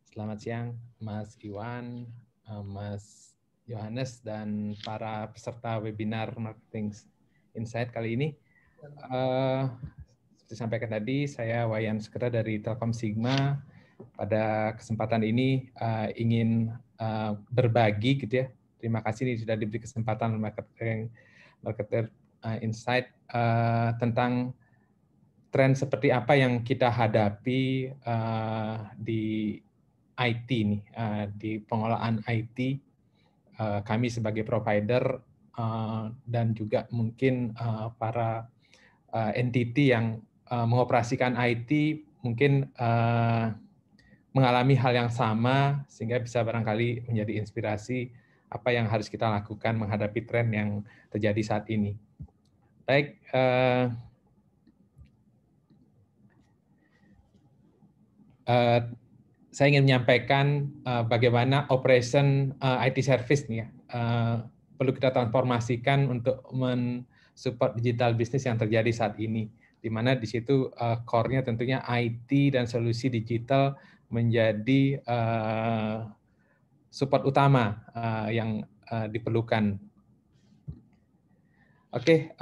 selamat siang Mas Iwan, Mas Yohanes, dan para peserta webinar Marketing Insight kali ini. Seperti sampaikan tadi, saya Wayan Sukerta dari Telkom Sigma. Pada kesempatan ini ingin berbagi gitu ya. Terima kasih nih sudah diberi kesempatan Marketing Insight tentang tren seperti apa yang kita hadapi di IT nih, di pengelolaan IT, kami sebagai provider dan juga mungkin para entity yang mengoperasikan IT mungkin mengalami hal yang sama, sehingga bisa barangkali menjadi inspirasi apa yang harus kita lakukan menghadapi tren yang terjadi saat ini. Baik, saya ingin menyampaikan bagaimana operation IT service nih ya, perlu kita transformasikan untuk mensupport digital business yang terjadi saat ini, di mana di situ core-nya tentunya IT dan solusi digital menjadi support utama yang diperlukan. Oke,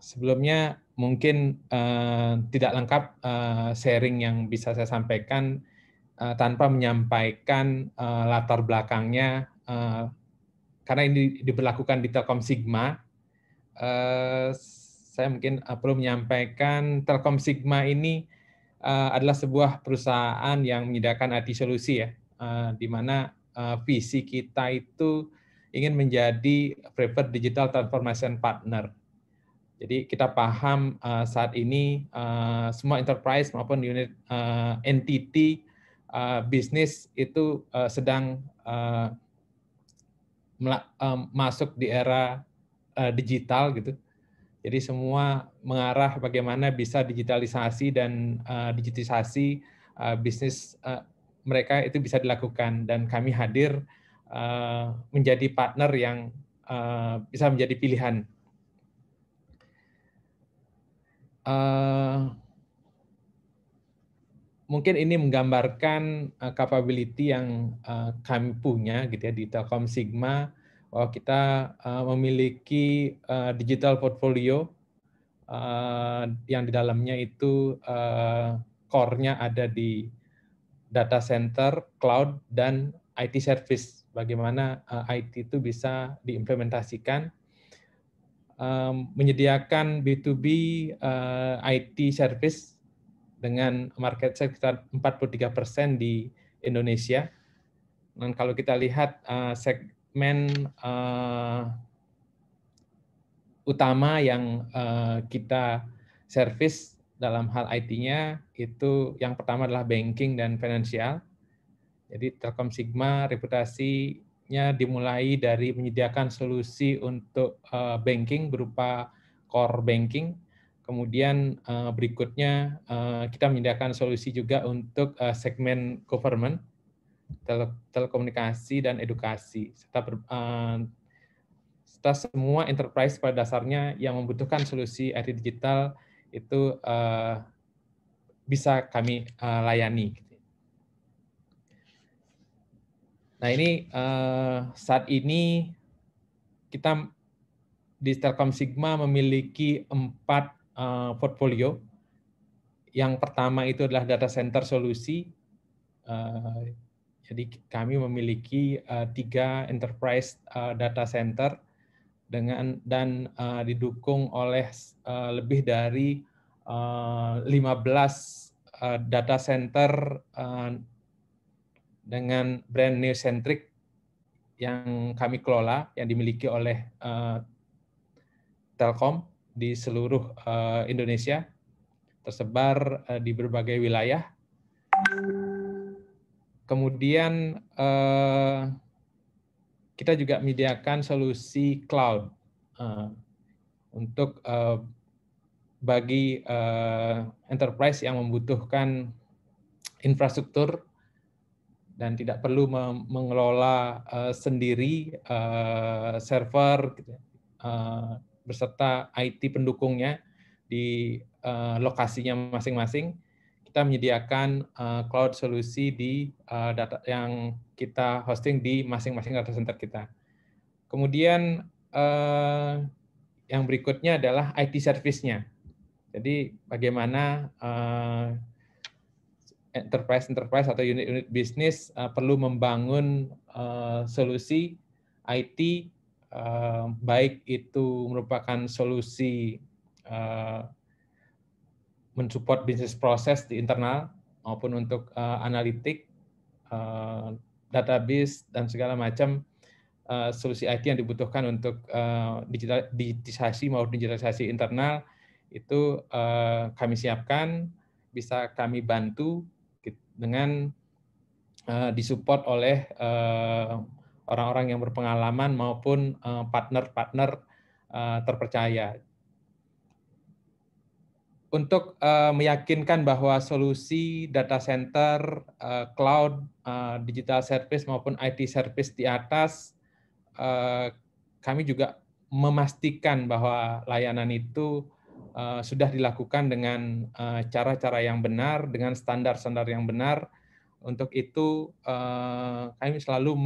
sebelumnya mungkin tidak lengkap sharing yang bisa saya sampaikan tanpa menyampaikan latar belakangnya, karena ini diberlakukan di Telkom Sigma. Saya mungkin perlu menyampaikan Telkom Sigma ini adalah sebuah perusahaan yang menyediakan IT solusi ya, di mana visi kita itu ingin menjadi preferred digital transformation partner. Jadi kita paham saat ini semua enterprise maupun unit entity bisnis itu sedang masuk di era digital gitu. Jadi semua mengarah bagaimana bisa digitalisasi dan digitisasi bisnis mereka itu bisa dilakukan, dan kami hadir menjadi partner yang bisa menjadi pilihan. Mungkin ini menggambarkan capability yang kami punya gitu ya di Telkom Sigma, bahwa kita memiliki digital portfolio yang di dalamnya itu core-nya ada di data center, cloud, dan IT service. Bagaimana IT itu bisa diimplementasikan, menyediakan B2B IT service dengan market share sekitar 43% di Indonesia. Dan kalau kita lihat segmen utama yang kita service dalam hal IT-nya, itu yang pertama adalah banking dan financial. Jadi Telkom Sigma reputasinya dimulai dari menyediakan solusi untuk banking berupa core banking. Kemudian berikutnya kita menyediakan solusi juga untuk segmen government, telekomunikasi, dan edukasi. Serta semua enterprise pada dasarnya yang membutuhkan solusi IT digital itu bisa kami layani. Nah ini saat ini kita di Telkom Sigma memiliki 4 portfolio. Yang pertama itu adalah data center solusi. Jadi kami memiliki 3 enterprise data center dan didukung oleh lebih dari 15 data center dengan brand new centric yang kami kelola, yang dimiliki oleh Telkom di seluruh Indonesia, tersebar di berbagai wilayah. Kemudian kita juga menyediakan solusi cloud untuk bagi enterprise yang membutuhkan infrastruktur dan tidak perlu mengelola sendiri server gitu, beserta IT pendukungnya di lokasinya masing-masing. Kita menyediakan cloud solusi di data yang kita hosting di masing-masing data center kita. Kemudian yang berikutnya adalah IT service-nya. Jadi bagaimana enterprise atau unit-unit bisnis perlu membangun solusi IT, baik itu merupakan solusi mensupport bisnis proses di internal maupun untuk analitik, database, dan segala macam solusi IT yang dibutuhkan untuk digitisasi maupun digitalisasi internal, itu kami siapkan, bisa kami bantu dengan disupport oleh orang-orang yang berpengalaman maupun partner-partner terpercaya. Untuk meyakinkan bahwa solusi data center, cloud, digital service maupun IT service di atas, kami juga memastikan bahwa layanan itu sudah dilakukan dengan cara-cara yang benar, dengan standar-standar yang benar. Untuk itu kami selalu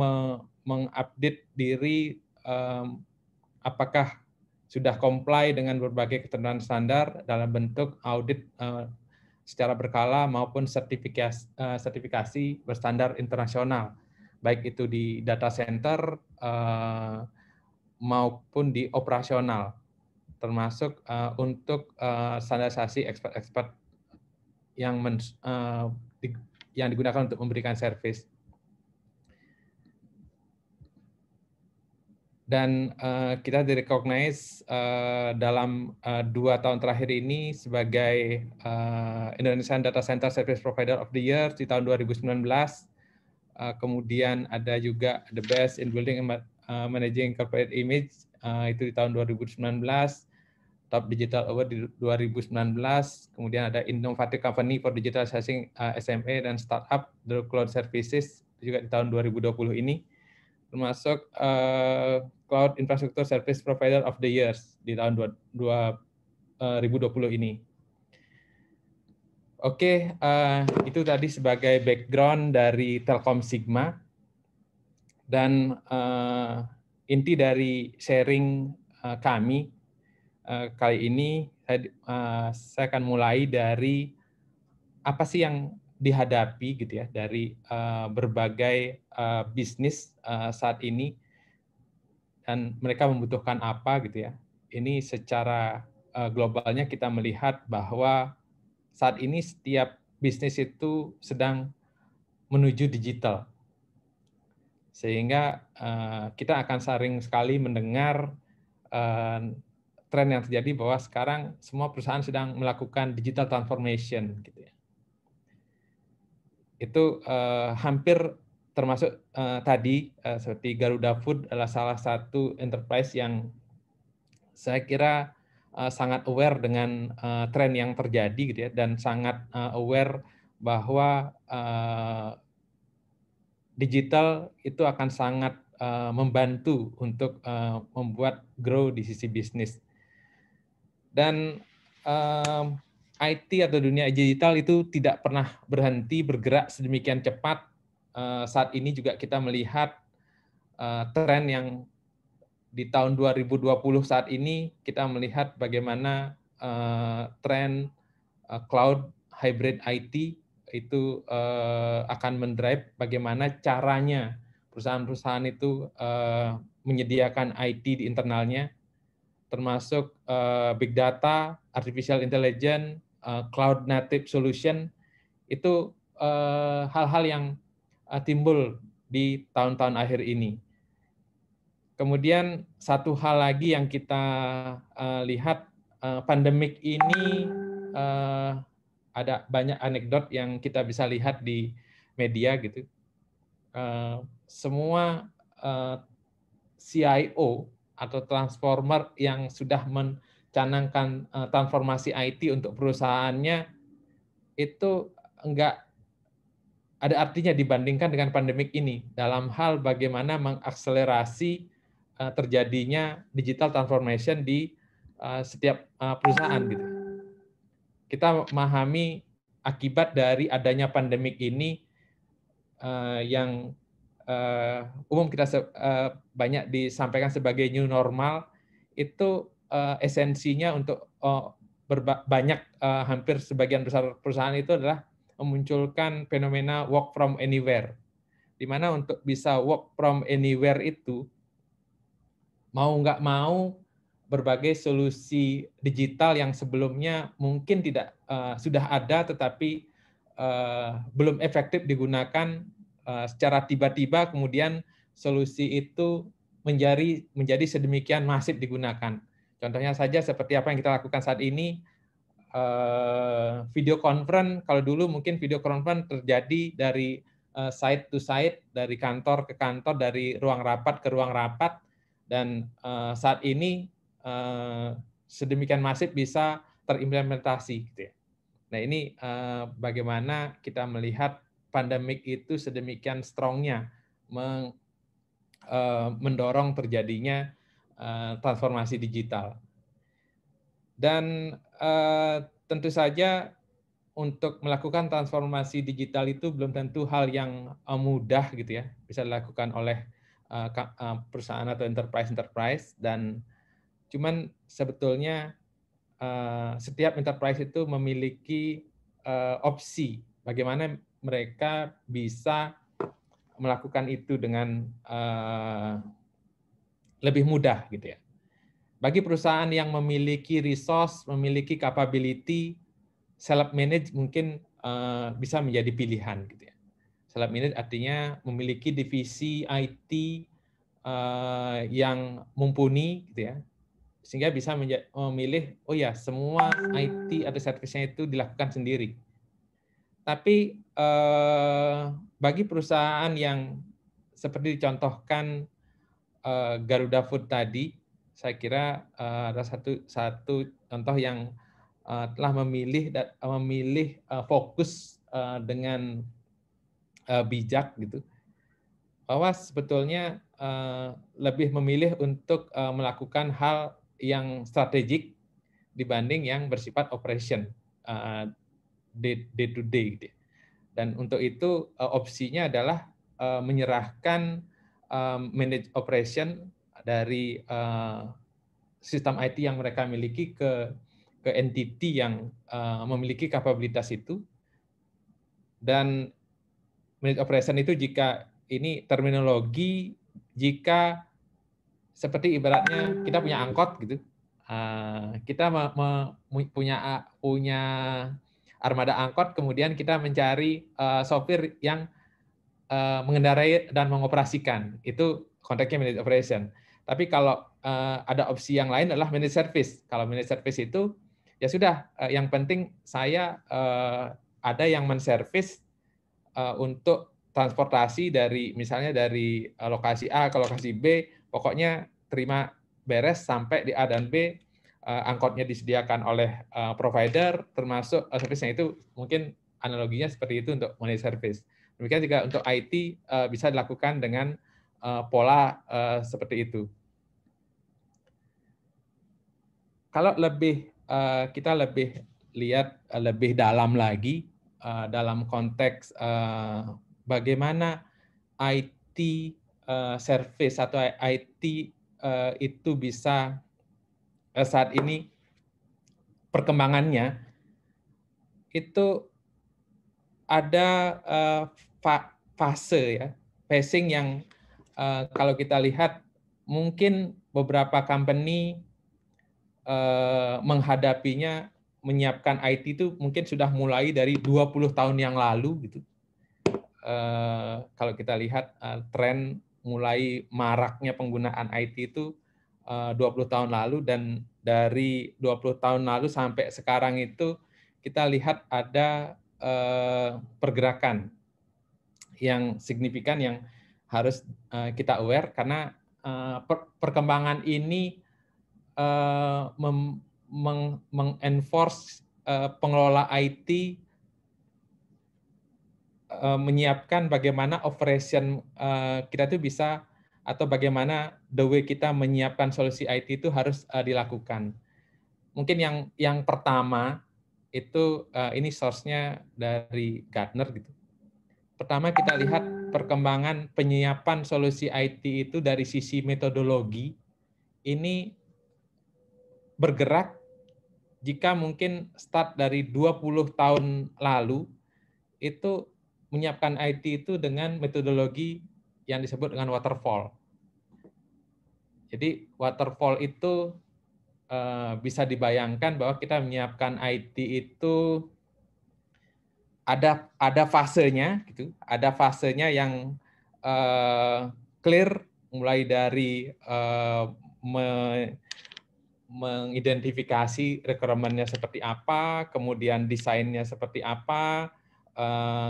mengupdate diri apakah sudah comply dengan berbagai ketentuan standar dalam bentuk audit secara berkala maupun sertifikasi berstandar internasional, baik itu di data center maupun di operasional, termasuk untuk standarisasi expert-expert yang digunakan untuk memberikan service. Dan kita direcognize dalam 2 tahun terakhir ini sebagai Indonesian Data Center Service Provider of the Year di tahun 2019. Kemudian ada juga The Best in Building and Managing Corporate Image, itu di tahun 2019. Top Digital Award di 2019. Kemudian ada Innovative Company for Digitalizing SME dan Startup The Cloud Services, juga di tahun 2020 ini. Termasuk Cloud Infrastructure Service Provider of the Years di tahun 2020 ini. Oke, itu tadi sebagai background dari Telkom Sigma. Dan inti dari sharing kami kali ini, saya akan mulai dari apa sih yang dihadapi gitu ya dari berbagai bisnis saat ini, dan mereka membutuhkan apa gitu ya. Ini secara globalnya kita melihat bahwa saat ini setiap bisnis itu sedang menuju digital, sehingga kita akan sering sekali mendengar tren yang terjadi bahwa sekarang semua perusahaan sedang melakukan digital transformation gitu ya. Itu hampir termasuk tadi seperti Garuda Food adalah salah satu enterprise yang saya kira sangat aware dengan tren yang terjadi gitu ya, dan sangat aware bahwa digital itu akan sangat membantu untuk membuat grow di sisi bisnis. Dan IT atau dunia digital itu tidak pernah berhenti bergerak sedemikian cepat. Saat ini juga kita melihat tren yang di tahun 2020 saat ini kita melihat bagaimana tren cloud hybrid IT itu akan mendrive bagaimana caranya perusahaan-perusahaan itu menyediakan IT di internalnya, termasuk big data, artificial intelligence, cloud native solution. Itu hal-hal yang timbul di tahun-tahun akhir ini. Kemudian satu hal lagi yang kita lihat, pandemik ini ada banyak anekdot yang kita bisa lihat di media gitu. Semua CIO atau transformer yang sudah mencanangkan transformasi IT untuk perusahaannya itu enggak ada artinya dibandingkan dengan pandemik ini dalam hal bagaimana mengakselerasi terjadinya digital transformation di setiap perusahaan gitu. Kita memahami akibat dari adanya pandemik ini yang umum kita banyak disampaikan sebagai new normal, itu esensinya untuk banyak hampir sebagian besar perusahaan itu adalah memunculkan fenomena work from anywhere, di mana untuk bisa work from anywhere itu mau nggak mau berbagai solusi digital yang sebelumnya mungkin tidak sudah ada tetapi belum efektif digunakan secara tiba-tiba, kemudian solusi itu menjadi sedemikian masif digunakan. Contohnya saja seperti apa yang kita lakukan saat ini, video conference. Kalau dulu mungkin video conference terjadi dari site to site, dari kantor ke kantor, dari ruang rapat ke ruang rapat, dan saat ini sedemikian masif bisa terimplementasi gitu ya. Nah, ini bagaimana kita melihat pandemik itu sedemikian strongnya mendorong terjadinya transformasi digital. Dan tentu saja untuk melakukan transformasi digital itu belum tentu hal yang mudah gitu ya, bisa dilakukan oleh perusahaan atau enterprise, dan cuman sebetulnya setiap enterprise itu memiliki opsi bagaimana mereka bisa melakukan itu dengan lebih mudah gitu ya. Bagi perusahaan yang memiliki resource, memiliki capability, self-manage mungkin bisa menjadi pilihan gitu ya. Self-manage artinya memiliki divisi IT yang mumpuni gitu ya, sehingga bisa memilih, oh ya semua IT atau service-nya itu dilakukan sendiri. Tapi bagi perusahaan yang seperti dicontohkan Garuda Food tadi, saya kira ada satu contoh yang telah memilih fokus dengan bijak gitu, bahwa sebetulnya lebih memilih untuk melakukan hal yang strategik dibanding yang bersifat operation day to day gitu. Dan untuk itu opsinya adalah menyerahkan manage operation dari sistem IT yang mereka miliki ke entity yang memiliki kapabilitas itu. Dan manage operation itu, jika ini terminologi, jika seperti ibaratnya kita punya angkot gitu, kita punya armada angkot, kemudian kita mencari sopir yang mengendarai dan mengoperasikan, itu konteksnya manage operation. Tapi kalau ada opsi yang lain adalah manage service. Kalau manage service itu ya sudah, yang penting saya ada yang menservis untuk transportasi dari misalnya dari lokasi A ke lokasi B, pokoknya terima beres sampai di A dan B, angkotnya disediakan oleh provider, termasuk servisnya. Itu mungkin analoginya seperti itu untuk managed service. Demikian juga untuk IT bisa dilakukan dengan pola seperti itu. Kalau kita lebih lihat lebih dalam lagi dalam konteks bagaimana IT service atau IT itu bisa saat ini perkembangannya itu ada fase ya, phasing yang kalau kita lihat mungkin beberapa company menghadapinya, menyiapkan IT itu mungkin sudah mulai dari 20 tahun yang lalu gitu. Kalau kita lihat tren mulai maraknya penggunaan IT itu 20 tahun lalu, dan dari 20 tahun lalu sampai sekarang itu kita lihat ada pergerakan yang signifikan yang harus kita aware, karena perkembangan ini mengenforce pengelola IT menyiapkan bagaimana operation kita itu bisa, atau bagaimana the way kita menyiapkan solusi IT itu harus dilakukan. Mungkin yang pertama itu ini source-nya dari Gartner gitu. Pertama kita lihat perkembangan penyiapan solusi IT itu dari sisi metodologi ini bergerak. Jika mungkin start dari 20 tahun lalu itu menyiapkan IT itu dengan metodologi yang disebut dengan waterfall. Jadi waterfall itu bisa dibayangkan bahwa kita menyiapkan IT itu ada fasenya gitu, ada fasenya yang clear, mulai dari mengidentifikasi requirement-nya seperti apa, kemudian desainnya seperti apa,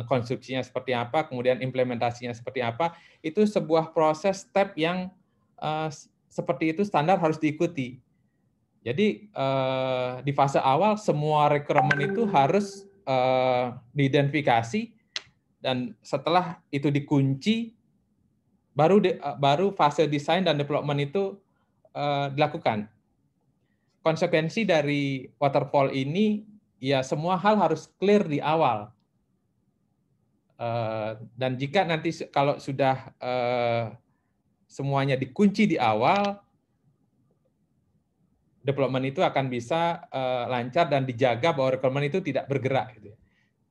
konstruksinya seperti apa, kemudian implementasinya seperti apa. Itu sebuah proses step yang seperti itu standar harus diikuti. Jadi di fase awal semua requirement itu harus diidentifikasi, dan setelah itu dikunci, baru fase desain dan development itu dilakukan. Konsekuensi dari waterfall ini, ya semua hal harus clear di awal. Dan jika nanti kalau sudah semuanya dikunci di awal, development itu akan bisa lancar dan dijaga bahwa requirement itu tidak bergerak. Gitu.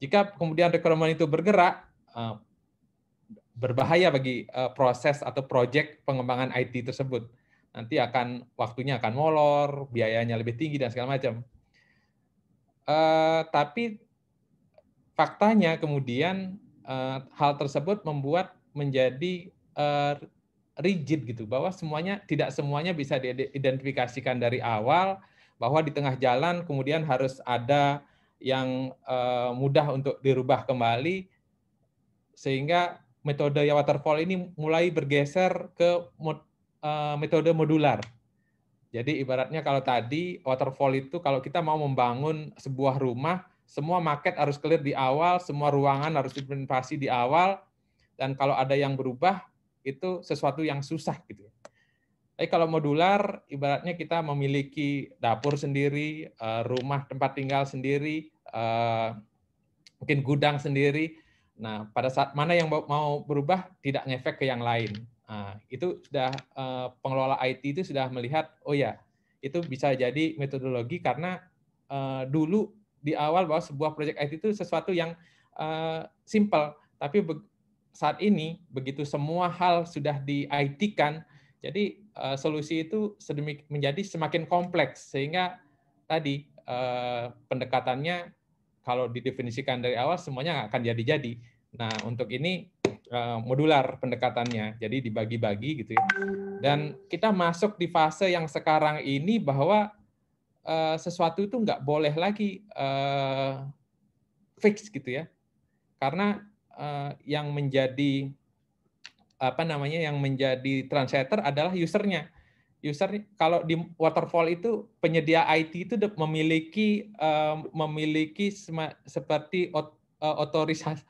Jika kemudian requirement itu bergerak, berbahaya bagi proses atau project pengembangan IT tersebut. Nanti waktunya akan molor, biayanya lebih tinggi dan segala macam. Tapi faktanya kemudian hal tersebut membuat menjadi rigid gitu, bahwa tidak semuanya bisa diidentifikasikan dari awal, bahwa di tengah jalan kemudian harus ada yang mudah untuk dirubah kembali, sehingga metode waterfall ini mulai bergeser ke metode modular. Jadi ibaratnya kalau tadi waterfall itu kalau kita mau membangun sebuah rumah, semua market harus clear di awal, semua ruangan harus diimplementasi di awal, dan kalau ada yang berubah, itu sesuatu yang susah gitu. Tapi kalau modular, ibaratnya kita memiliki dapur sendiri, rumah tempat tinggal sendiri, mungkin gudang sendiri. Nah, pada saat mana yang mau berubah, tidak ngefek ke yang lain. Nah, itu sudah pengelola IT itu sudah melihat, oh ya, itu bisa jadi metodologi, karena dulu di awal bahwa sebuah proyek IT itu sesuatu yang simple, tapi saat ini begitu semua hal sudah di-IT-kan, jadi solusi itu menjadi semakin kompleks, sehingga tadi pendekatannya kalau didefinisikan dari awal semuanya nggak akan jadi-jadi. Nah, untuk ini modular pendekatannya, jadi dibagi-bagi gitu ya. Dan kita masuk di fase yang sekarang ini bahwa sesuatu itu nggak boleh lagi fix gitu ya, karena yang menjadi yang menjadi translator adalah usernya. User kalau di waterfall itu penyedia IT itu memiliki seperti otorisasi,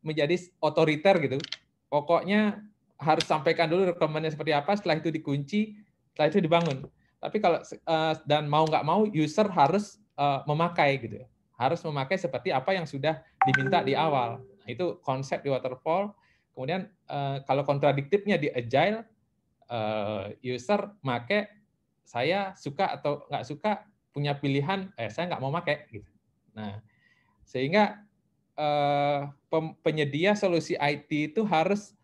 menjadi otoriter gitu. Pokoknya harus sampaikan dulu requirement-nya seperti apa, setelah itu dikunci, setelah itu dibangun. Tapi kalau dan mau nggak mau user harus memakai gitu, harus memakai seperti apa yang sudah diminta di awal. Nah, itu konsep di waterfall. Kemudian kalau kontradiktifnya di agile, user make, saya suka atau nggak suka, punya pilihan, saya nggak mau make gitu. Nah, sehingga penyedia solusi IT itu harus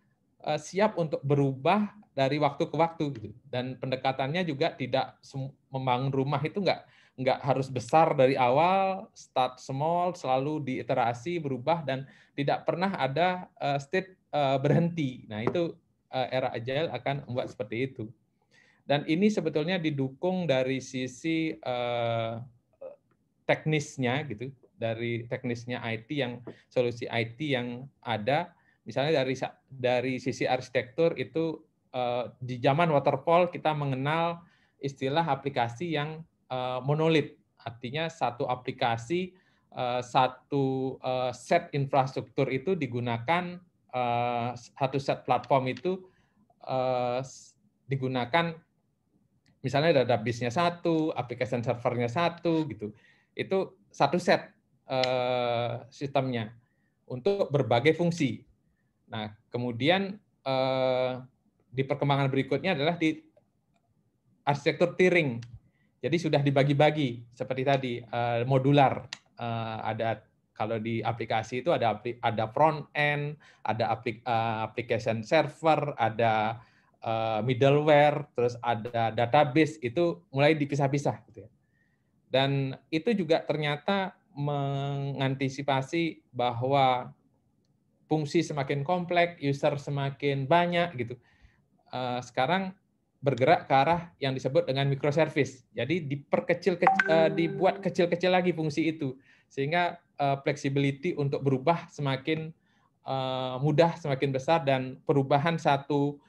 siap untuk berubah dari waktu ke waktu gitu. Dan pendekatannya juga tidak membangun rumah itu nggak harus besar dari awal, start small, selalu diiterasi, berubah, dan tidak pernah ada state berhenti. Nah, itu era agile akan membuat seperti itu. Dan ini sebetulnya didukung dari sisi teknisnya gitu, dari teknisnya IT yang solusi IT yang ada. Misalnya dari sisi arsitektur itu di zaman waterfall kita mengenal istilah aplikasi yang monolit, artinya satu aplikasi satu set infrastruktur itu digunakan, satu set platform itu digunakan, misalnya database-nya satu, application servernya satu, gitu. Itu satu set sistemnya untuk berbagai fungsi. Nah, kemudian di perkembangan berikutnya adalah di arsitektur tiering. Jadi sudah dibagi-bagi seperti tadi, modular. Ada kalau di aplikasi itu ada front end, ada application server, ada middleware, terus ada database, itu mulai dipisah-pisah gitu ya. Dan itu juga ternyata mengantisipasi bahwa fungsi semakin kompleks, user semakin banyak gitu. Sekarang bergerak ke arah yang disebut dengan microservice. Jadi dibuat kecil-kecil lagi fungsi itu, sehingga flexibility untuk berubah semakin mudah, semakin besar, dan perubahan satu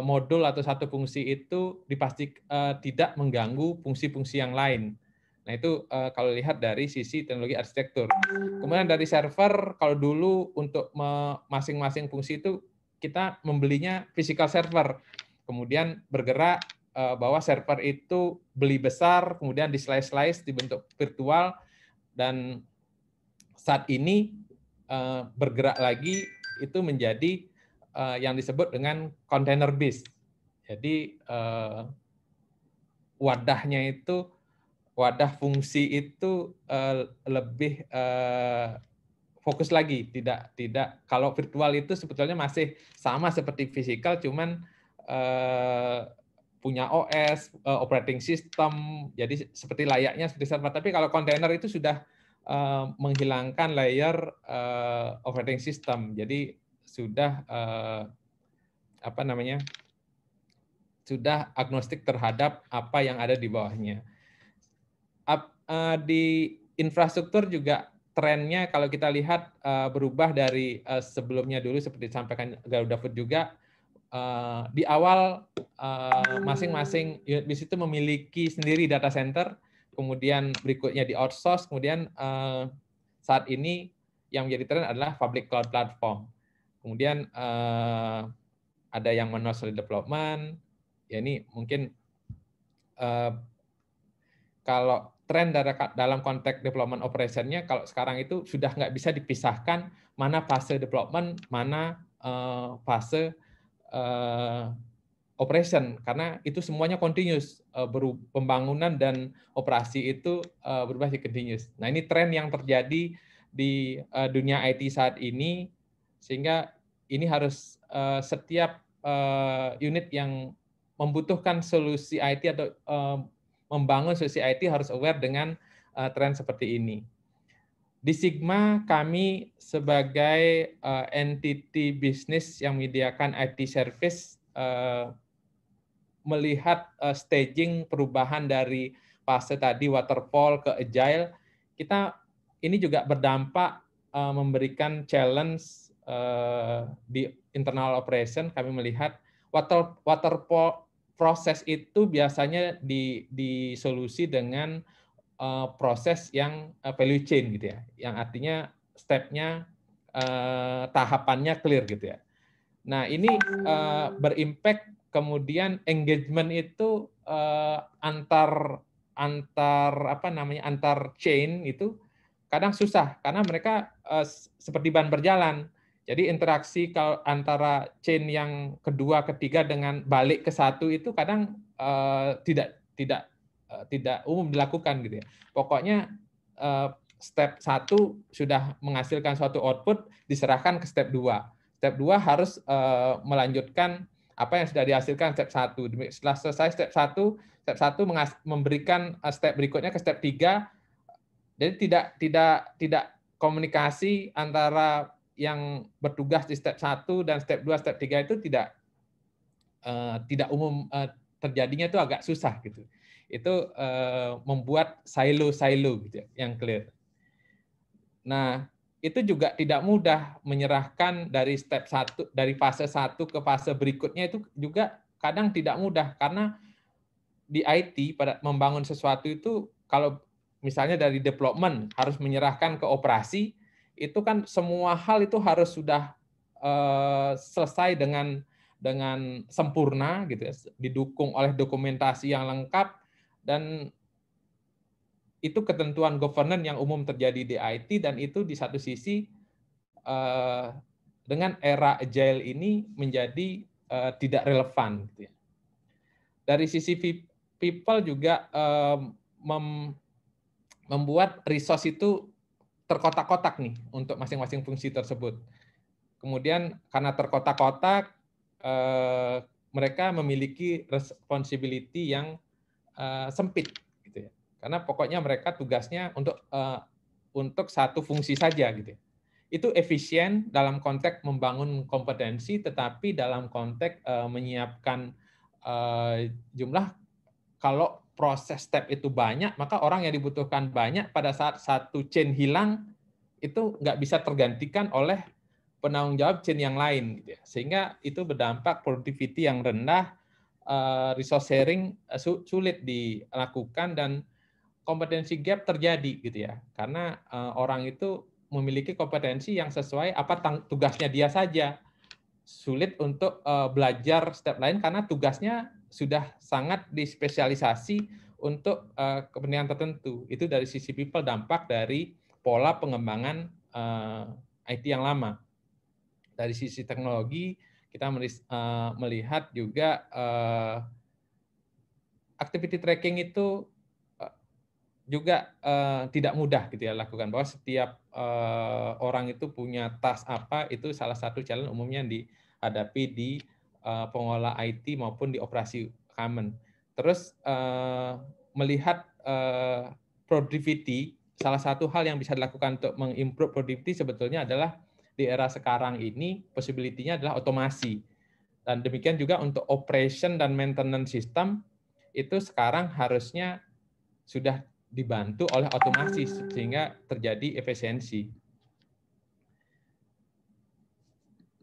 modul atau satu fungsi itu dipastikan tidak mengganggu fungsi-fungsi yang lain. Nah, itu kalau lihat dari sisi teknologi arsitektur. Kemudian dari server, kalau dulu untuk masing-masing fungsi itu kita membelinya physical server. Kemudian bergerak bahwa server itu beli besar, kemudian di slice-slice dibentuk virtual, dan saat ini bergerak lagi itu menjadi yang disebut dengan container based. Jadi wadahnya itu, wadah fungsi itu lebih fokus lagi, tidak kalau virtual itu sebetulnya masih sama seperti fisikal, cuman punya OS, operating system, jadi seperti layaknya seperti server. Tapi kalau kontainer itu sudah menghilangkan layer operating system, jadi sudah sudah agnostik terhadap apa yang ada di bawahnya. Di infrastruktur juga trennya kalau kita lihat berubah dari sebelumnya dulu seperti disampaikan Garuda Food juga. Di awal masing-masing unit bisnis itu memiliki sendiri data center, kemudian berikutnya di outsource, kemudian saat ini yang menjadi tren adalah public cloud platform. Kemudian ada yang manual development, ya ini mungkin kalau tren dalam konteks development operation-nya, kalau sekarang itu sudah nggak bisa dipisahkan mana fase development, mana fase operation, karena itu semuanya continuous, pembangunan dan operasi itu berubah continuous. Nah, ini tren yang terjadi di dunia IT saat ini, sehingga ini harus setiap unit yang membutuhkan solusi IT atau membangun solusi IT harus aware dengan tren seperti ini. Di Sigma, kami sebagai entity bisnis yang menyediakan IT service melihat staging perubahan dari fase tadi waterfall ke agile, kita ini juga berdampak memberikan challenge di internal operation. Kami melihat waterfall proses itu biasanya disolusi dengan proses yang value chain gitu ya, yang artinya step-nya tahapannya clear gitu ya. Nah, ini berimpact kemudian engagement itu antar chain itu kadang susah karena mereka seperti ban berjalan. Jadi interaksi kalau antara chain yang kedua, ketiga dengan balik ke satu itu kadang tidak umum dilakukan gitu ya. Pokoknya step 1 sudah menghasilkan suatu output, diserahkan ke step 2. Step 2 harus melanjutkan apa yang sudah dihasilkan step 1. Setelah selesai step 1 memberikan step berikutnya ke step 3. Jadi tidak komunikasi antara yang bertugas di step 1 dan step 2, step 3 itu tidak umum, terjadinya itu agak susah gitu. Itu membuat silo-silo gitu ya, yang clear. Nah, itu juga tidak mudah menyerahkan dari step 1, dari fase 1 ke fase berikutnya, itu juga kadang tidak mudah karena di IT pada membangun sesuatu itu, kalau misalnya dari development harus menyerahkan ke operasi, itu kan semua hal itu harus sudah selesai dengan sempurna gitu ya, didukung oleh dokumentasi yang lengkap, dan itu ketentuan governance yang umum terjadi di IT, dan itu di satu sisi dengan era agile ini menjadi tidak relevan gitu ya. Dari sisi people juga membuat resource itu terkotak-kotak nih untuk masing-masing fungsi tersebut. Kemudian karena terkotak-kotak, mereka memiliki responsibility yang sempit gitu ya. Karena pokoknya mereka tugasnya untuk satu fungsi saja gitu ya. Itu efisien dalam konteks membangun kompetensi, tetapi dalam konteks menyiapkan jumlah, kalau proses step itu banyak, maka orang yang dibutuhkan banyak, pada saat satu chain hilang, itu nggak bisa tergantikan oleh penanggung jawab chain yang lain. Gitu ya. Sehingga itu berdampak productivity yang rendah, resource sharing sulit dilakukan, dan kompetensi gap terjadi gitu ya. Karena orang itu memiliki kompetensi yang sesuai apa tugasnya dia saja. Sulit untuk belajar step lain karena tugasnya sudah sangat dispesialisasi untuk kepentingan tertentu. Itu dari sisi people, dampak dari pola pengembangan IT yang lama. Dari sisi teknologi, kita melihat juga activity tracking itu juga tidak mudah gitu ya lakukan, bahwa setiap orang itu punya task apa, itu salah satu challenge umumnya yang dihadapi di pengelola IT maupun di operasi common. Terus melihat productivity, salah satu hal yang bisa dilakukan untuk mengimprove productivity sebetulnya adalah di era sekarang ini possibility-nya adalah otomasi. Dan demikian juga untuk operation dan maintenance system itu sekarang harusnya sudah dibantu oleh otomasi sehingga terjadi efisiensi.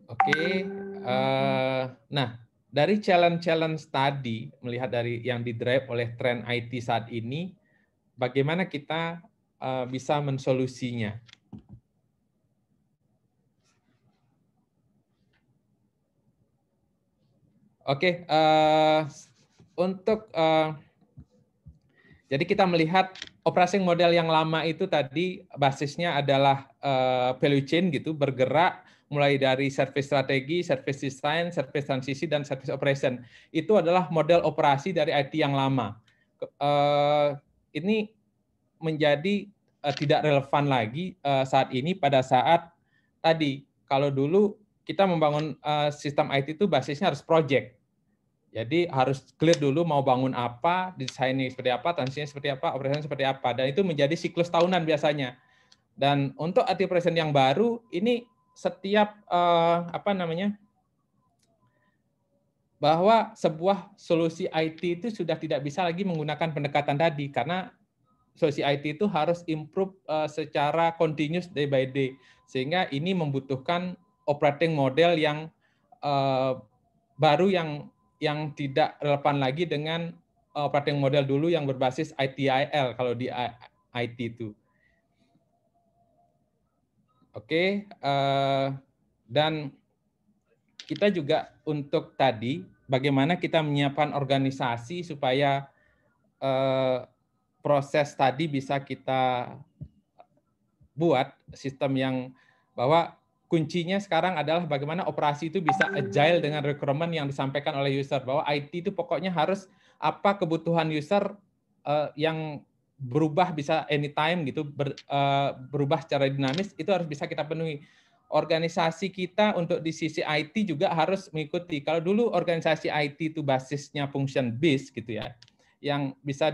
Oke, nah dari challenge-challenge tadi, melihat dari yang didrive oleh tren IT saat ini, bagaimana kita bisa mensolusinya? Oke, untuk jadi kita melihat operating model yang lama itu tadi basisnya adalah value chain gitu, bergerak mulai dari service strategi, service design, service transisi, dan service operation. Itu adalah model operasi dari IT yang lama. Ini menjadi tidak relevan lagi saat ini, pada saat tadi kalau dulu kita membangun sistem IT itu basisnya harus project. Jadi harus clear dulu mau bangun apa, desainnya seperti apa, transisinya seperti apa, operasinya seperti apa, dan itu menjadi siklus tahunan biasanya. Dan untuk IT operation yang baru ini setiap bahwa sebuah solusi IT itu sudah tidak bisa lagi menggunakan pendekatan tadi, karena solusi IT itu harus improve secara continuous day by day, sehingga ini membutuhkan operating model yang baru, yang tidak relevan lagi dengan operating model dulu yang berbasis ITIL kalau di IT itu. Oke, dan kita juga untuk tadi bagaimana kita menyiapkan organisasi supaya proses tadi bisa kita buat sistem yang bahwa kuncinya sekarang adalah bagaimana operasi itu bisa agile dengan requirement yang disampaikan oleh user, bahwa IT itu pokoknya harus apa kebutuhan user yang berubah bisa anytime gitu, berubah secara dinamis, itu harus bisa kita penuhi. Organisasi kita untuk di sisi IT juga harus mengikuti. Kalau dulu organisasi IT itu basisnya function based gitu ya, yang bisa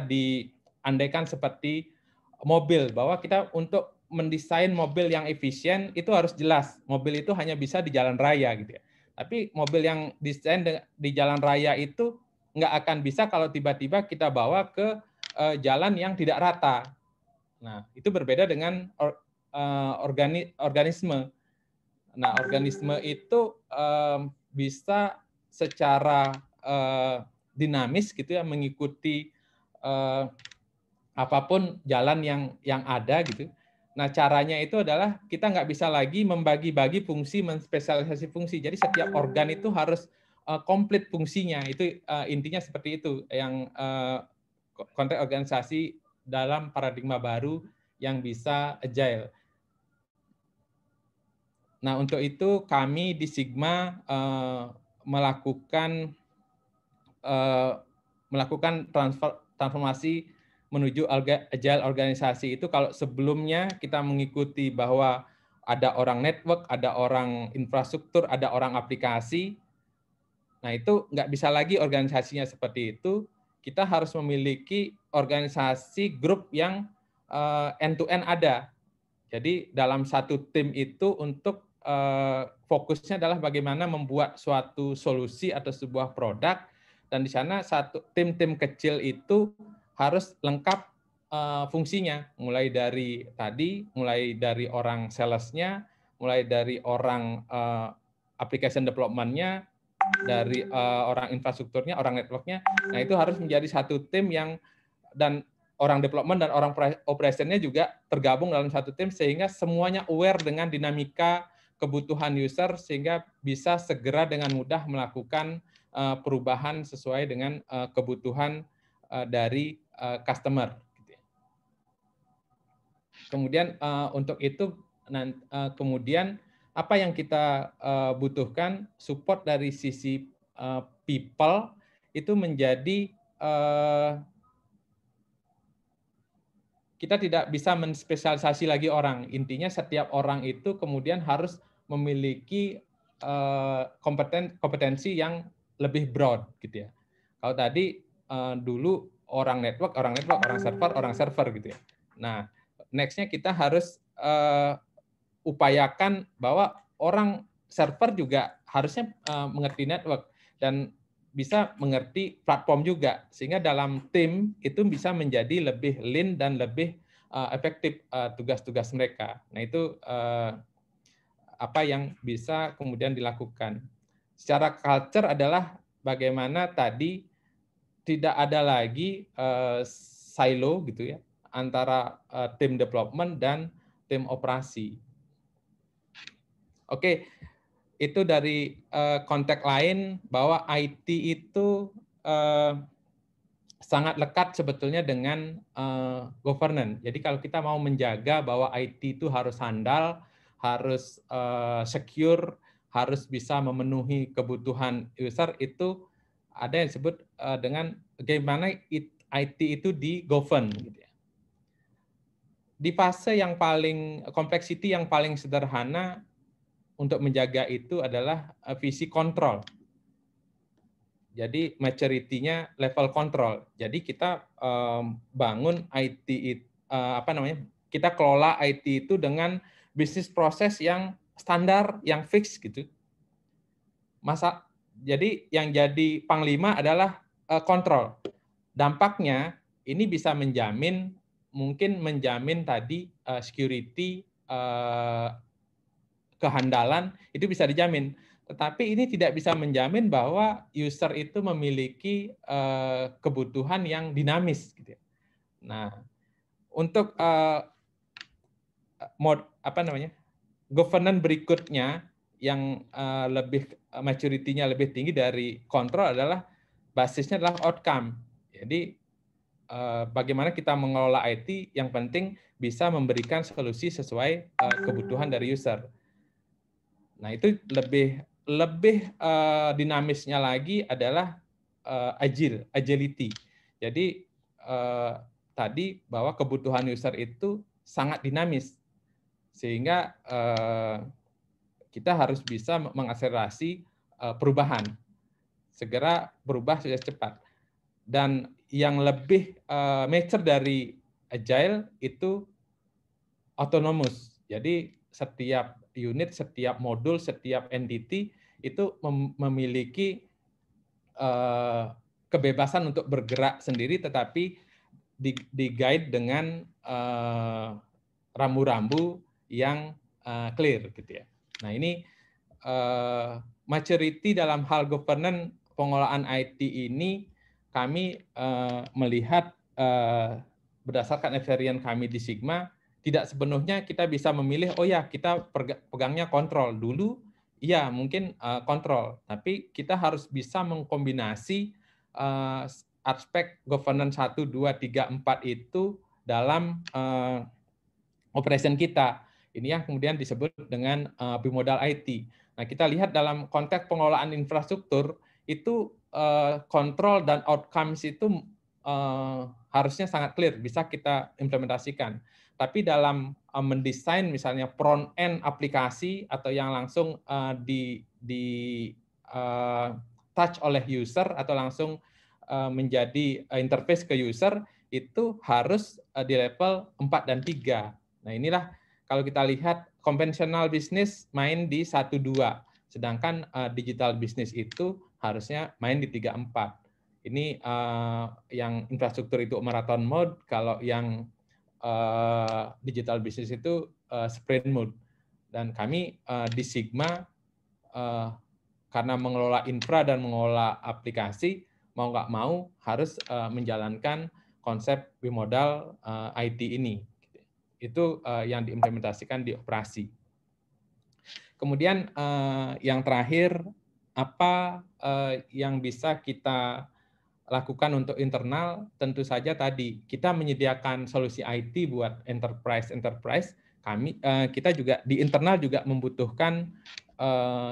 diandaikan seperti mobil, bahwa kita untuk mendesain mobil yang efisien itu harus jelas. Mobil itu hanya bisa di jalan raya gitu ya. Tapi mobil yang desain di jalan raya itu nggak akan bisa kalau tiba-tiba kita bawa ke jalan yang tidak rata. Nah, itu berbeda dengan organisme. Nah, organisme itu bisa secara dinamis gitu ya, mengikuti apapun jalan yang ada gitu. Nah, caranya itu adalah kita nggak bisa lagi membagi-bagi fungsi, menspesialisasi fungsi. Jadi setiap organ itu harus komplit fungsinya. Itu intinya seperti itu yang konteks organisasi dalam paradigma baru yang bisa agile. Nah, untuk itu kami di Sigma melakukan transformasi menuju agile organisasi itu. Kalau sebelumnya kita mengikuti bahwa ada orang network, ada orang infrastruktur, ada orang aplikasi, nah itu nggak bisa lagi organisasinya seperti itu. Kita harus memiliki organisasi grup yang end-to-end ada. Jadi dalam satu tim itu untuk fokusnya adalah bagaimana membuat suatu solusi atau sebuah produk, dan di sana satu tim-tim kecil itu harus lengkap fungsinya, mulai dari orang sales-nya, mulai dari orang application development-nya, dari orang infrastrukturnya, orang network-nya. Nah, itu harus menjadi satu tim dan orang development dan orang operation-nya juga tergabung dalam satu tim, sehingga semuanya aware dengan dinamika kebutuhan user, sehingga bisa segera dengan mudah melakukan perubahan sesuai dengan kebutuhan dari customer. Kemudian untuk itu kemudian apa yang kita butuhkan, support dari sisi people itu menjadi kita tidak bisa menspesialisasi lagi orang. Intinya setiap orang itu kemudian harus memiliki kompetensi yang lebih broad gitu ya. Kalau tadi dulu orang network, orang server gitu ya. Nah, next-nya kita harus upayakan bahwa orang server juga harusnya mengerti network dan bisa mengerti platform juga, sehingga dalam tim itu bisa menjadi lebih lean dan lebih efektif tugas-tugas mereka. Nah, itu apa yang bisa kemudian dilakukan. Secara culture adalah bagaimana tadi tidak ada lagi silo gitu ya antara tim development dan tim operasi. Oke, itu dari konteks lain bahwa IT itu sangat lekat sebetulnya dengan governance. Jadi kalau kita mau menjaga bahwa IT itu harus handal, harus secure, harus bisa memenuhi kebutuhan user, itu ada yang disebut dengan bagaimana IT itu di-govern. Gitu ya. Di fase yang paling, complexity yang paling sederhana untuk menjaga itu adalah visi kontrol. Jadi maturity-nya level kontrol. Jadi kita bangun IT, kita kelola IT itu dengan bisnis proses yang standar, yang fix gitu. Jadi yang jadi panglima adalah kontrol. Dampaknya ini bisa mungkin menjamin tadi security, kehandalan itu bisa dijamin. Tetapi ini tidak bisa menjamin bahwa user itu memiliki kebutuhan yang dinamis. Gitu. Nah, untuk governance berikutnya yang lebih maturity-nya lebih tinggi dari kontrol adalah basisnya adalah outcome. Jadi bagaimana kita mengelola IT yang penting bisa memberikan solusi sesuai kebutuhan dari user. Nah, itu lebih dinamisnya lagi adalah agility. Jadi tadi bahwa kebutuhan user itu sangat dinamis, sehingga kita harus bisa mengakselerasi perubahan, segera berubah sudah cepat. Dan yang lebih mature dari agile itu autonomous. Jadi setiap unit, setiap modul, setiap entity itu memiliki kebebasan untuk bergerak sendiri, tetapi di-guide dengan rambu-rambu yang clear gitu ya. Nah, ini maturity dalam hal governance pengelolaan IT ini kami melihat berdasarkan experience kami di Sigma, tidak sepenuhnya kita bisa memilih, oh ya kita pegangnya kontrol dulu, iya mungkin kontrol, tapi kita harus bisa mengkombinasi aspek governance 1, 2, 3, 4 itu dalam operation kita. Ini yang kemudian disebut dengan bimodal IT. Nah, kita lihat dalam konteks pengelolaan infrastruktur, itu kontrol dan outcomes itu harusnya sangat clear, bisa kita implementasikan. Tapi dalam mendesain misalnya front-end aplikasi atau yang langsung di touch oleh user atau langsung menjadi interface ke user, itu harus di level 4 dan 3. Nah, inilah kalau kita lihat konvensional bisnis main di 1, 2, sedangkan digital bisnis itu harusnya main di 3, 4. Ini yang infrastruktur itu marathon mode, kalau yang digital bisnis itu sprint mode. Dan kami di Sigma karena mengelola infra dan mengelola aplikasi, mau nggak mau harus menjalankan konsep bimodal IT ini. Itu yang diimplementasikan di operasi. Kemudian yang terakhir, apa yang bisa kita lakukan untuk internal? Tentu saja tadi kita menyediakan solusi IT buat enterprise. Kita juga di internal juga membutuhkan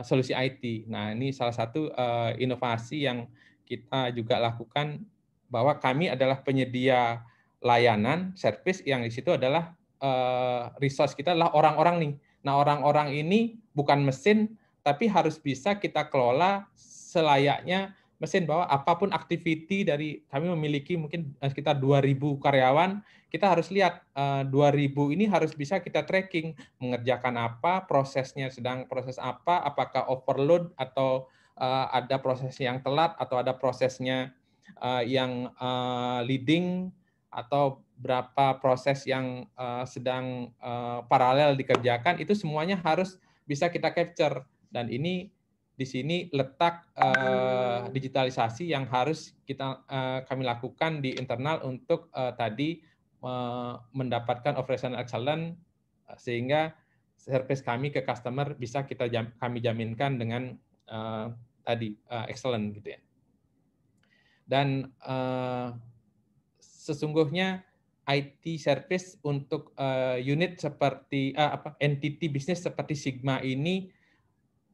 solusi IT. Nah, ini salah satu inovasi yang kita juga lakukan, bahwa kami adalah penyedia layanan service yang di situ adalah resource kita adalah orang-orang nih. Nah, orang-orang ini bukan mesin, tapi harus bisa kita kelola selayaknya mesin, bahwa apapun activity dari kami memiliki mungkin sekitar 2.000 karyawan, kita harus lihat 2.000 ini harus bisa kita tracking, mengerjakan apa, prosesnya sedang proses apa, apakah overload atau ada prosesnya yang telat, atau ada prosesnya yang leading, atau berapa proses yang sedang paralel dikerjakan, itu semuanya harus bisa kita capture. Dan ini di sini letak digitalisasi yang harus kami lakukan di internal untuk tadi mendapatkan operational excellence, sehingga service kami ke customer bisa kami jaminkan dengan tadi excellent gitu ya. Dan sesungguhnya IT service untuk unit seperti entity bisnis seperti Sigma ini,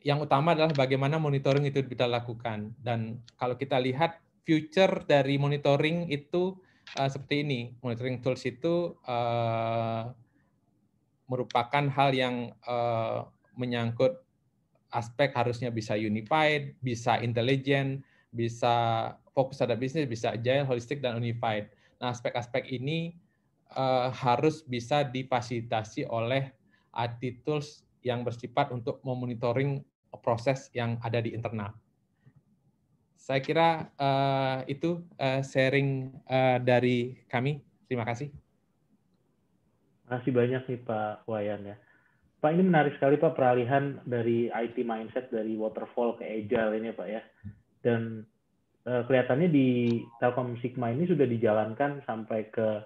yang utama adalah bagaimana monitoring itu kita lakukan. Dan kalau kita lihat future dari monitoring itu seperti ini. Monitoring tools itu merupakan hal yang menyangkut aspek harusnya bisa unified, bisa intelligent, bisa fokus pada bisnis, bisa agile, holistic, dan unified. Nah, aspek-aspek ini harus bisa difasilitasi oleh IT tools yang bersifat untuk memonitoring proses yang ada di internal. Saya kira itu sharing dari kami. Terima kasih. Terima kasih banyak nih Pak Wayan ya. Pak, ini menarik sekali Pak, peralihan dari IT mindset dari waterfall ke agile ini Pak ya. Dan kelihatannya di Telkom Sigma ini sudah dijalankan sampai ke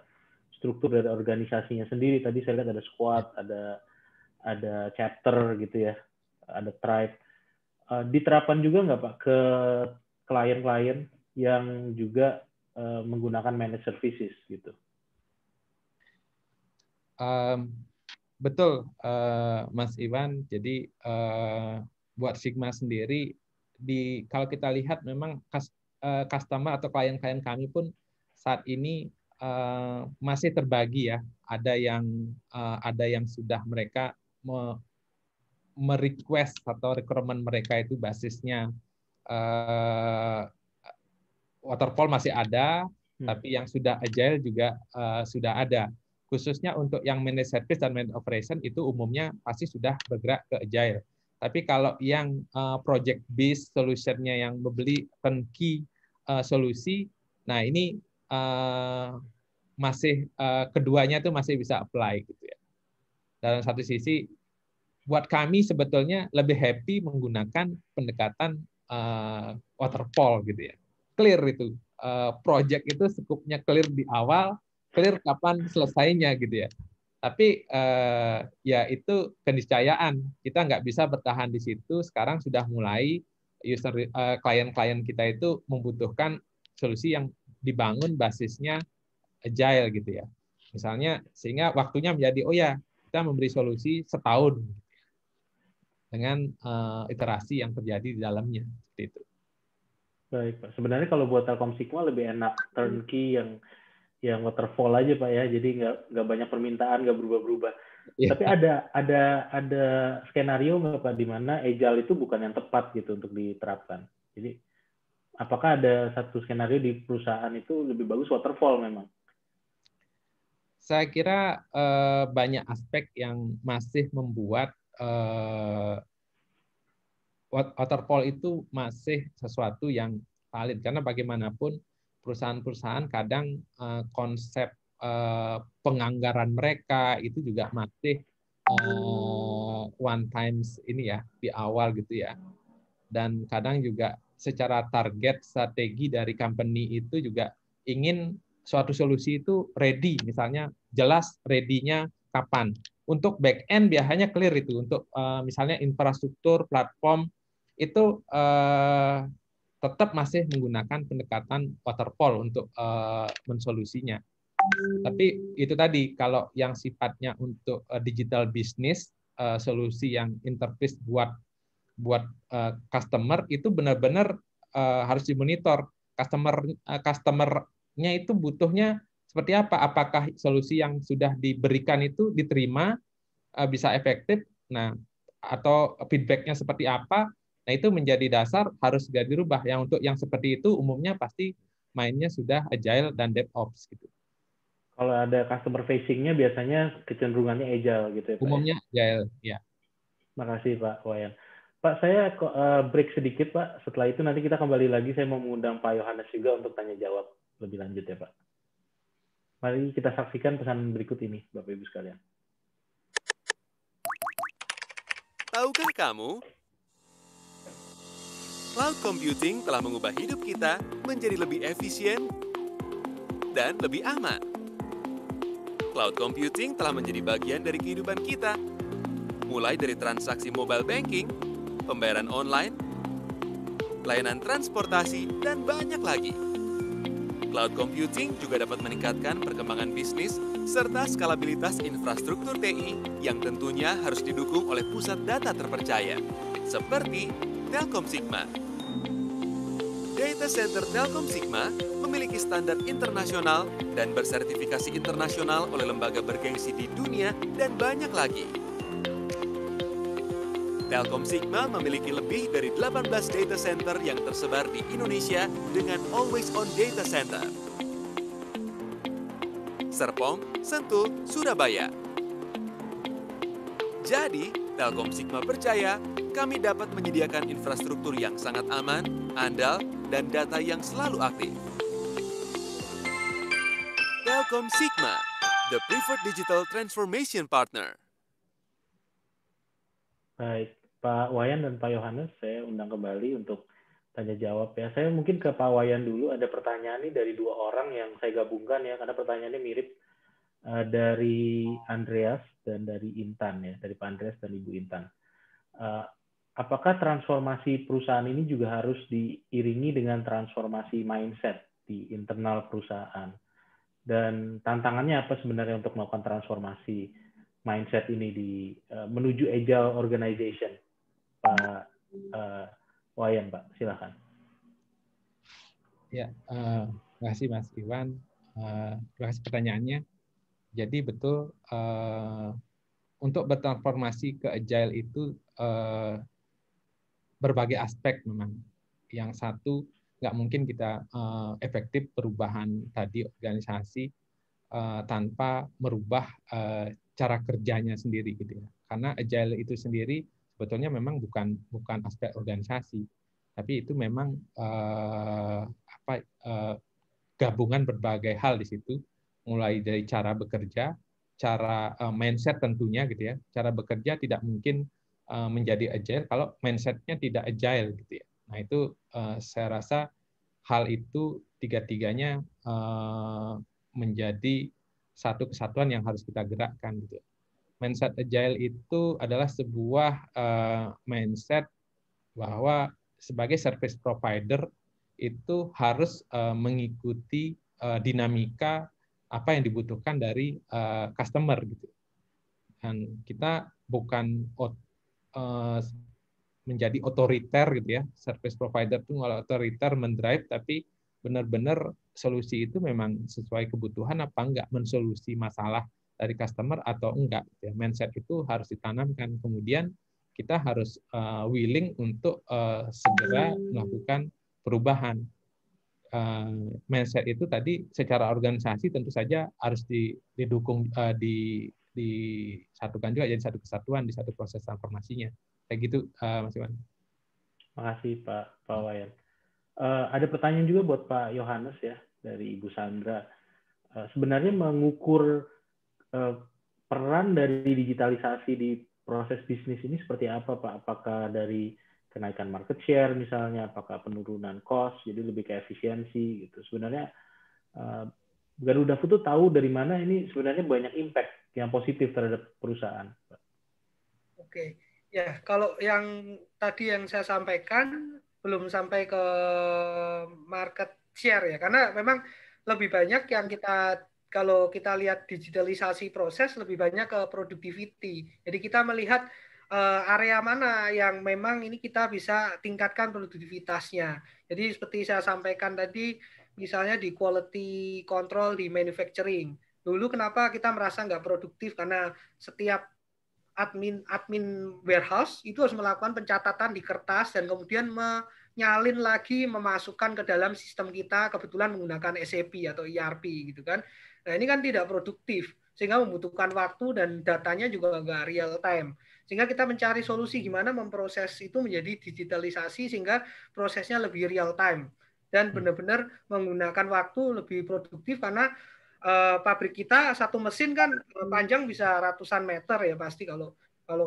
struktur dari organisasinya sendiri. Tadi saya lihat ada squad, ada chapter gitu ya, ada tribe. Diterapkan juga nggak Pak ke klien-klien yang juga menggunakan managed services gitu? Betul, Mas Iwan. Jadi buat Sigma sendiri, kalau kita lihat memang customer atau klien-klien kami pun saat ini masih terbagi ya. Ada yang sudah mereka merequest atau requirement mereka itu basisnya waterfall masih ada, tapi yang sudah agile juga sudah ada. khususnya untuk yang managed service dan managed operation itu umumnya pasti sudah bergerak ke agile. Tapi kalau yang project based solution-nya yang membeli turnkey solusi, nah ini masih keduanya itu masih bisa apply gitu ya. Dalam satu sisi buat kami sebetulnya lebih happy menggunakan pendekatan waterfall gitu ya. Clear itu. Project itu skupnya clear di awal, clear kapan selesainya gitu ya. Tapi ya itu keniscayaan. Kita nggak bisa bertahan di situ. Sekarang sudah mulai klien-klien kita itu membutuhkan solusi yang dibangun basisnya agile gitu ya. Misalnya sehingga waktunya menjadi kita memberi solusi setahun dengan iterasi yang terjadi di dalamnya seperti itu. Baik Pak. Sebenarnya kalau buat Telkom Sigma lebih enak turnkey yang waterfall aja Pak ya. Jadi nggak banyak permintaan, nggak berubah-berubah. Yeah. Tapi ada skenario nggak Pak di mana agile itu bukan yang tepat gitu untuk diterapkan. Jadi apakah ada satu skenario di perusahaan itu lebih bagus waterfall memang? Saya kira banyak aspek yang masih membuat waterfall itu masih sesuatu yang valid karena bagaimanapun perusahaan-perusahaan kadang konsep penganggaran mereka itu juga masih one times ini ya di awal gitu ya, dan kadang juga secara target strategi dari company itu juga ingin suatu solusi itu ready, misalnya jelas ready-nya kapan. Untuk back end biasanya clear itu. Untuk misalnya infrastruktur, platform itu tetap masih menggunakan pendekatan waterfall untuk mensolusinya. Tapi itu tadi kalau yang sifatnya untuk digital business, solusi yang interface buat customer itu benar-benar harus dimonitor. Customer-nya itu butuhnya seperti apa? Apakah solusi yang sudah diberikan itu diterima, bisa efektif? Nah, atau feedback-nya seperti apa? Nah, itu menjadi dasar harus segera dirubah. Yang untuk yang seperti itu umumnya pasti mainnya sudah agile dan DevOps gitu. Kalau ada customer facing-nya biasanya kecenderungannya agile gitu ya Pak? Umumnya agile, ya. Makasih Pak Wayan. Pak, saya break sedikit Pak. Setelah itu nanti kita kembali lagi. Saya mau mengundang Pak Yohanes juga untuk tanya jawab lebih lanjut ya Pak. Mari kita saksikan pesan berikut ini, Bapak Ibu sekalian. Tahukah kamu? Cloud computing telah mengubah hidup kita menjadi lebih efisien dan lebih aman. Cloud computing telah menjadi bagian dari kehidupan kita, mulai dari transaksi mobile banking, pembayaran online, layanan transportasi, dan banyak lagi. Cloud computing juga dapat meningkatkan perkembangan bisnis serta skalabilitas infrastruktur TI yang tentunya harus didukung oleh pusat data terpercaya, seperti Telkom Sigma. Data Center Telkom Sigma memiliki standar internasional dan bersertifikasi internasional oleh lembaga bergengsi di dunia dan banyak lagi. Telkom Sigma memiliki lebih dari 18 data center yang tersebar di Indonesia dengan Always On Data Center. Serpong, Sentul, Surabaya. Jadi, Telkom Sigma percaya kami dapat menyediakan infrastruktur yang sangat aman, andal, dan data yang selalu aktif. Telkom Sigma, the preferred digital transformation partner. Baik, Pak Wayan dan Pak Yohanes, saya undang kembali untuk tanya jawab ya. Saya mungkin ke Pak Wayan dulu, ada pertanyaan ini dari dua orang yang saya gabungkan ya, karena pertanyaannya mirip dari Andreas dan dari Intan ya, dari Pak Andreas dan Ibu Intan. Apakah transformasi perusahaan ini juga harus diiringi dengan transformasi mindset di internal perusahaan? Dan tantangannya apa sebenarnya untuk melakukan transformasi mindset ini menuju agile organization? Pak Wayan, Pak, silakan. Ya, terima kasih Mas Iwan. Terima kasih pertanyaannya. Jadi betul untuk bertransformasi ke agile itu berbagai aspek memang. Yang satu nggak mungkin kita efektif perubahan tadi organisasi tanpa merubah cara kerjanya sendiri gitu ya. Karena agile itu sendiri sebetulnya memang bukan aspek organisasi, tapi itu memang gabungan berbagai hal di situ, mulai dari cara bekerja, cara mindset tentunya gitu ya. Cara bekerja tidak mungkin menjadi agile kalau mindsetnya tidak agile gitu ya. Nah itu saya rasa hal itu tiga-tiganya menjadi satu kesatuan yang harus kita gerakkan gitu. Mindset agile itu adalah sebuah mindset bahwa sebagai service provider itu harus mengikuti dinamika apa yang dibutuhkan dari customer gitu. Dan kita bukan menjadi otoriter gitu ya. Service provider itu nggak otoriter mendrive, tapi benar-benar solusi itu memang sesuai kebutuhan apa enggak, mensolusi masalah dari customer atau enggak. Ya. Mindset itu harus ditanamkan. Kemudian kita harus willing untuk segera melakukan perubahan. Mindset itu tadi secara organisasi tentu saja harus didukung, disatukan juga jadi satu kesatuan di satu proses transformasinya. Kayak gitu, Mas Iwan. Makasih Pak Wayan. Ada pertanyaan juga buat Pak Yohanes ya dari Ibu Sandra. Sebenarnya mengukur peran dari digitalisasi di proses bisnis ini seperti apa Pak? Apakah dari kenaikan market share misalnya, apakah penurunan cost, jadi lebih ke efisiensi gitu. Sebenarnya Garuda Food tahu dari mana ini sebenarnya banyak impact yang positif terhadap perusahaan. Pak. Oke, ya kalau yang tadi yang saya sampaikan belum sampai ke market share ya, karena memang lebih banyak yang kita, kalau kita lihat digitalisasi proses lebih banyak ke productivity. Jadi kita melihat area mana yang memang ini kita bisa tingkatkan produktivitasnya. Jadi seperti saya sampaikan tadi, misalnya di quality control di manufacturing. Dulu kenapa kita merasa nggak produktif, karena setiap admin warehouse itu harus melakukan pencatatan di kertas dan kemudian menyalin lagi, memasukkan ke dalam sistem kita, kebetulan menggunakan SAP atau ERP gitu kan. Nah ini kan tidak produktif, sehingga membutuhkan waktu dan datanya juga nggak real time. Sehingga kita mencari solusi gimana memproses itu menjadi digitalisasi sehingga prosesnya lebih real time dan benar-benar menggunakan waktu lebih produktif, karena pabrik kita satu mesin kan panjang bisa ratusan meter ya pasti kalau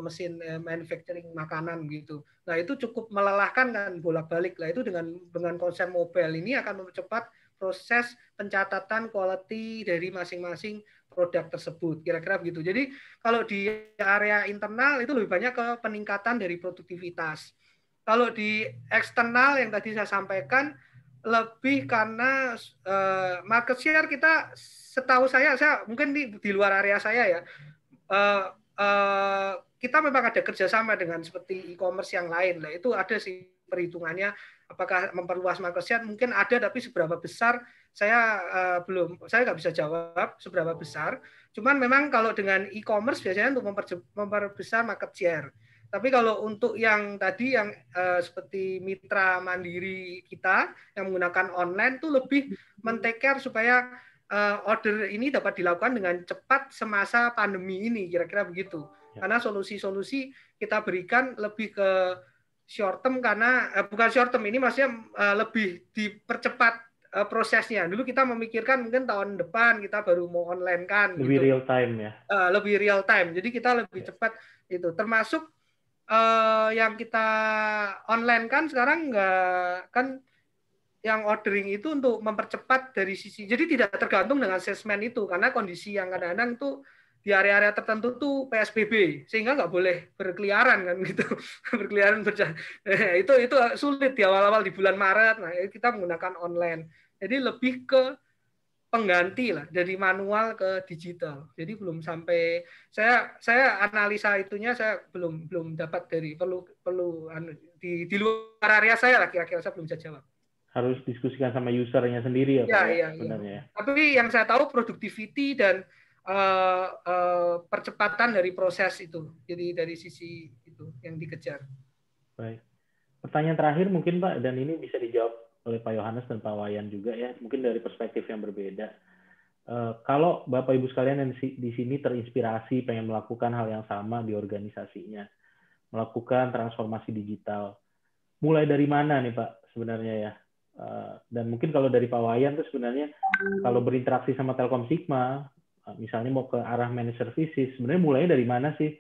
mesin manufacturing makanan gitu. Nah itu cukup melelahkan kan bolak-balik. Lah itu dengan konsep mobile ini akan mempercepat proses pencatatan quality dari masing-masing produk tersebut. Kira-kira begitu. Jadi kalau di area internal itu lebih banyak ke peningkatan dari produktivitas. Kalau di eksternal yang tadi saya sampaikan lebih karena market share kita, setahu saya mungkin di luar area saya ya, kita memang ada kerjasama dengan seperti e-commerce yang lain lah, itu ada sih perhitungannya apakah memperluas market share, mungkin ada, tapi seberapa besar saya nggak bisa jawab seberapa besar. Cuman memang kalau dengan e-commerce biasanya untuk memperbesar market share. Tapi kalau untuk yang tadi yang seperti mitra mandiri kita yang menggunakan online itu lebih men-take care supaya order ini dapat dilakukan dengan cepat semasa pandemi ini, kira-kira begitu. Karena solusi-solusi kita berikan lebih ke short term, karena bukan short term ini maksudnya lebih dipercepat prosesnya. Dulu kita memikirkan mungkin tahun depan kita baru mau online kan. Lebih gitu. real time ya. Lebih real time. Jadi kita lebih cepat itu. Termasuk yang kita online kan sekarang nggak kan, yang ordering itu untuk mempercepat dari sisi, jadi tidak tergantung dengan salesman itu, karena kondisi yang kadang-kadang itu di area-area tertentu tuh PSBB sehingga nggak boleh berkeliaran kan gitu. Berkeliaran itu sulit di awal-awal di bulan Maret. Nah kita menggunakan online, jadi lebih ke pengganti lah dari manual ke digital. Jadi belum sampai saya analisa itunya saya belum dapat, dari perlu di luar area saya lah, kira-kira saya belum bisa jawab. Harus diskusikan sama usernya sendiri ya Pak ya, sebenarnya. Ya. Tapi yang saya tahu productivity dan percepatan dari proses itu. Jadi dari sisi itu yang dikejar. Baik. Pertanyaan terakhir mungkin Pak, dan ini bisa dijawab oleh Pak Yohanes dan Pak Wayan juga ya, mungkin dari perspektif yang berbeda. Kalau Bapak Ibu sekalian yang di sini terinspirasi pengen melakukan hal yang sama di organisasinya, melakukan transformasi digital, mulai dari mana nih Pak sebenarnya ya? Dan mungkin kalau dari Pak Wayan tuh sebenarnya kalau berinteraksi sama Telkom Sigma, misalnya mau ke arah managed services, sebenarnya mulainya dari mana sih?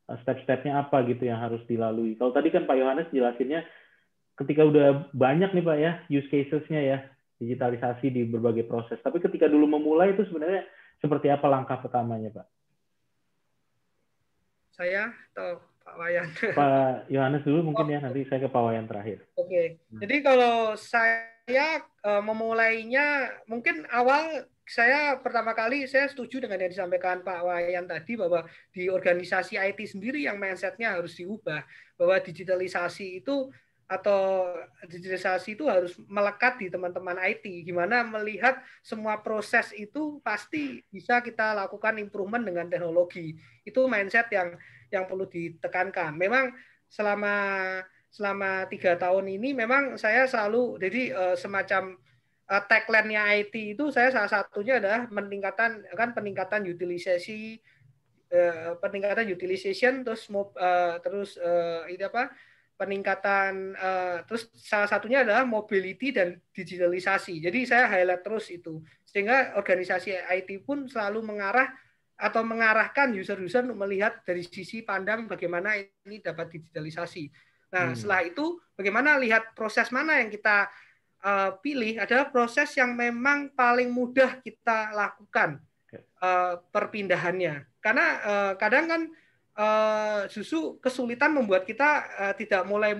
Step-stepnya apa gitu yang harus dilalui? Kalau tadi kan Pak Yohanes jelasinnya ketika udah banyak nih Pak ya use cases-nya ya, digitalisasi di berbagai proses. Tapi ketika dulu memulai itu sebenarnya seperti apa langkah pertamanya Pak? Saya atau Pak Wayan? Pak Yohanes dulu mungkin ya, nanti saya ke Pak Wayan terakhir. Oke. Jadi kalau saya memulainya mungkin awal saya pertama kali saya setuju dengan yang disampaikan Pak Wayan tadi bahwa di organisasi IT sendiri yang mindset-nya harus diubah, bahwa digitalisasi itu harus melekat di teman-teman IT. Gimana melihat semua proses itu pasti bisa kita lakukan improvement dengan teknologi. Itu mindset yang perlu ditekankan. Memang selama 3 tahun ini memang saya selalu jadi semacam tagline-nya IT itu saya salah satunya adalah peningkatan utilisasi terus peningkatan terus salah satunya adalah mobility dan digitalisasi. Jadi saya highlight terus itu sehingga organisasi IT pun selalu mengarahkan user-user untuk melihat dari sisi pandang bagaimana ini dapat digitalisasi. Nah, setelah itu bagaimana lihat proses mana yang kita pilih adalah proses yang memang paling mudah kita lakukan perpindahannya. Karena kadang kan justru kesulitan membuat kita tidak mulai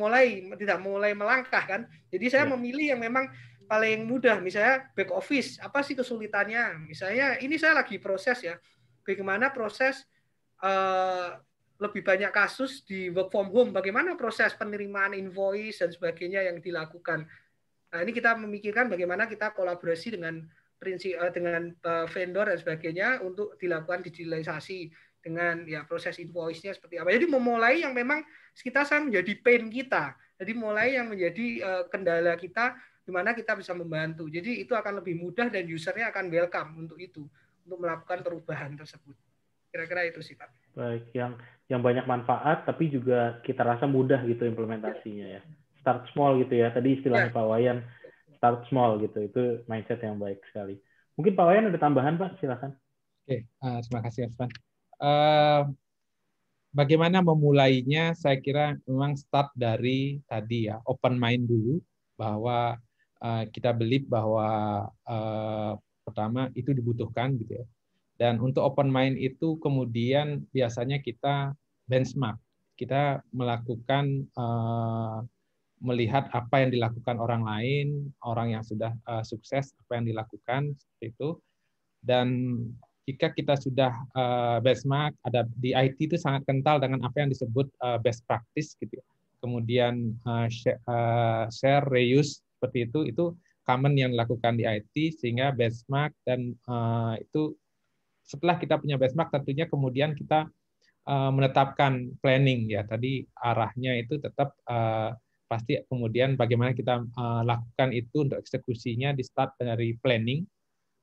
melangkah kan. Jadi saya memilih yang memang paling mudah, misalnya back office. Apa sih kesulitannya? Misalnya ini saya lagi proses ya, bagaimana proses lebih banyak kasus di work from home, bagaimana proses penerimaan invoice dan sebagainya yang dilakukan. Nah, ini kita memikirkan bagaimana kita kolaborasi dengan vendor dan sebagainya untuk dilakukan digitalisasi dengan ya proses invoice-nya seperti apa. Jadi memulai yang memang kita menjadi pain kita. Jadi mulai yang menjadi kendala kita di mana kita bisa membantu. Jadi itu akan lebih mudah dan usernya akan welcome untuk itu, untuk melakukan perubahan tersebut. Kira-kira itu sih Pak. Baik, yang banyak manfaat tapi juga kita rasa mudah gitu implementasinya ya. Start small gitu ya. Tadi istilahnya Pak Wayan, start small gitu. Itu mindset yang baik sekali. Mungkin Pak Wayan ada tambahan Pak, silakan. Oke, terima kasih Irfan. Bagaimana memulainya? Saya kira memang start dari tadi ya, open mind dulu, bahwa kita believe bahwa pertama itu dibutuhkan gitu ya. Dan untuk open mind itu kemudian biasanya kita benchmark, kita melakukan melihat apa yang dilakukan orang lain, orang yang sudah sukses, apa yang dilakukan seperti itu. Dan jika kita sudah benchmark, ada di IT itu sangat kental dengan apa yang disebut best practice gitu ya. Kemudian share, reuse seperti itu common yang dilakukan di IT, sehingga benchmark dan itu setelah kita punya benchmark tentunya kemudian kita menetapkan planning ya. Tadi arahnya itu tetap pasti kemudian bagaimana kita lakukan itu untuk eksekusinya di start dari planning.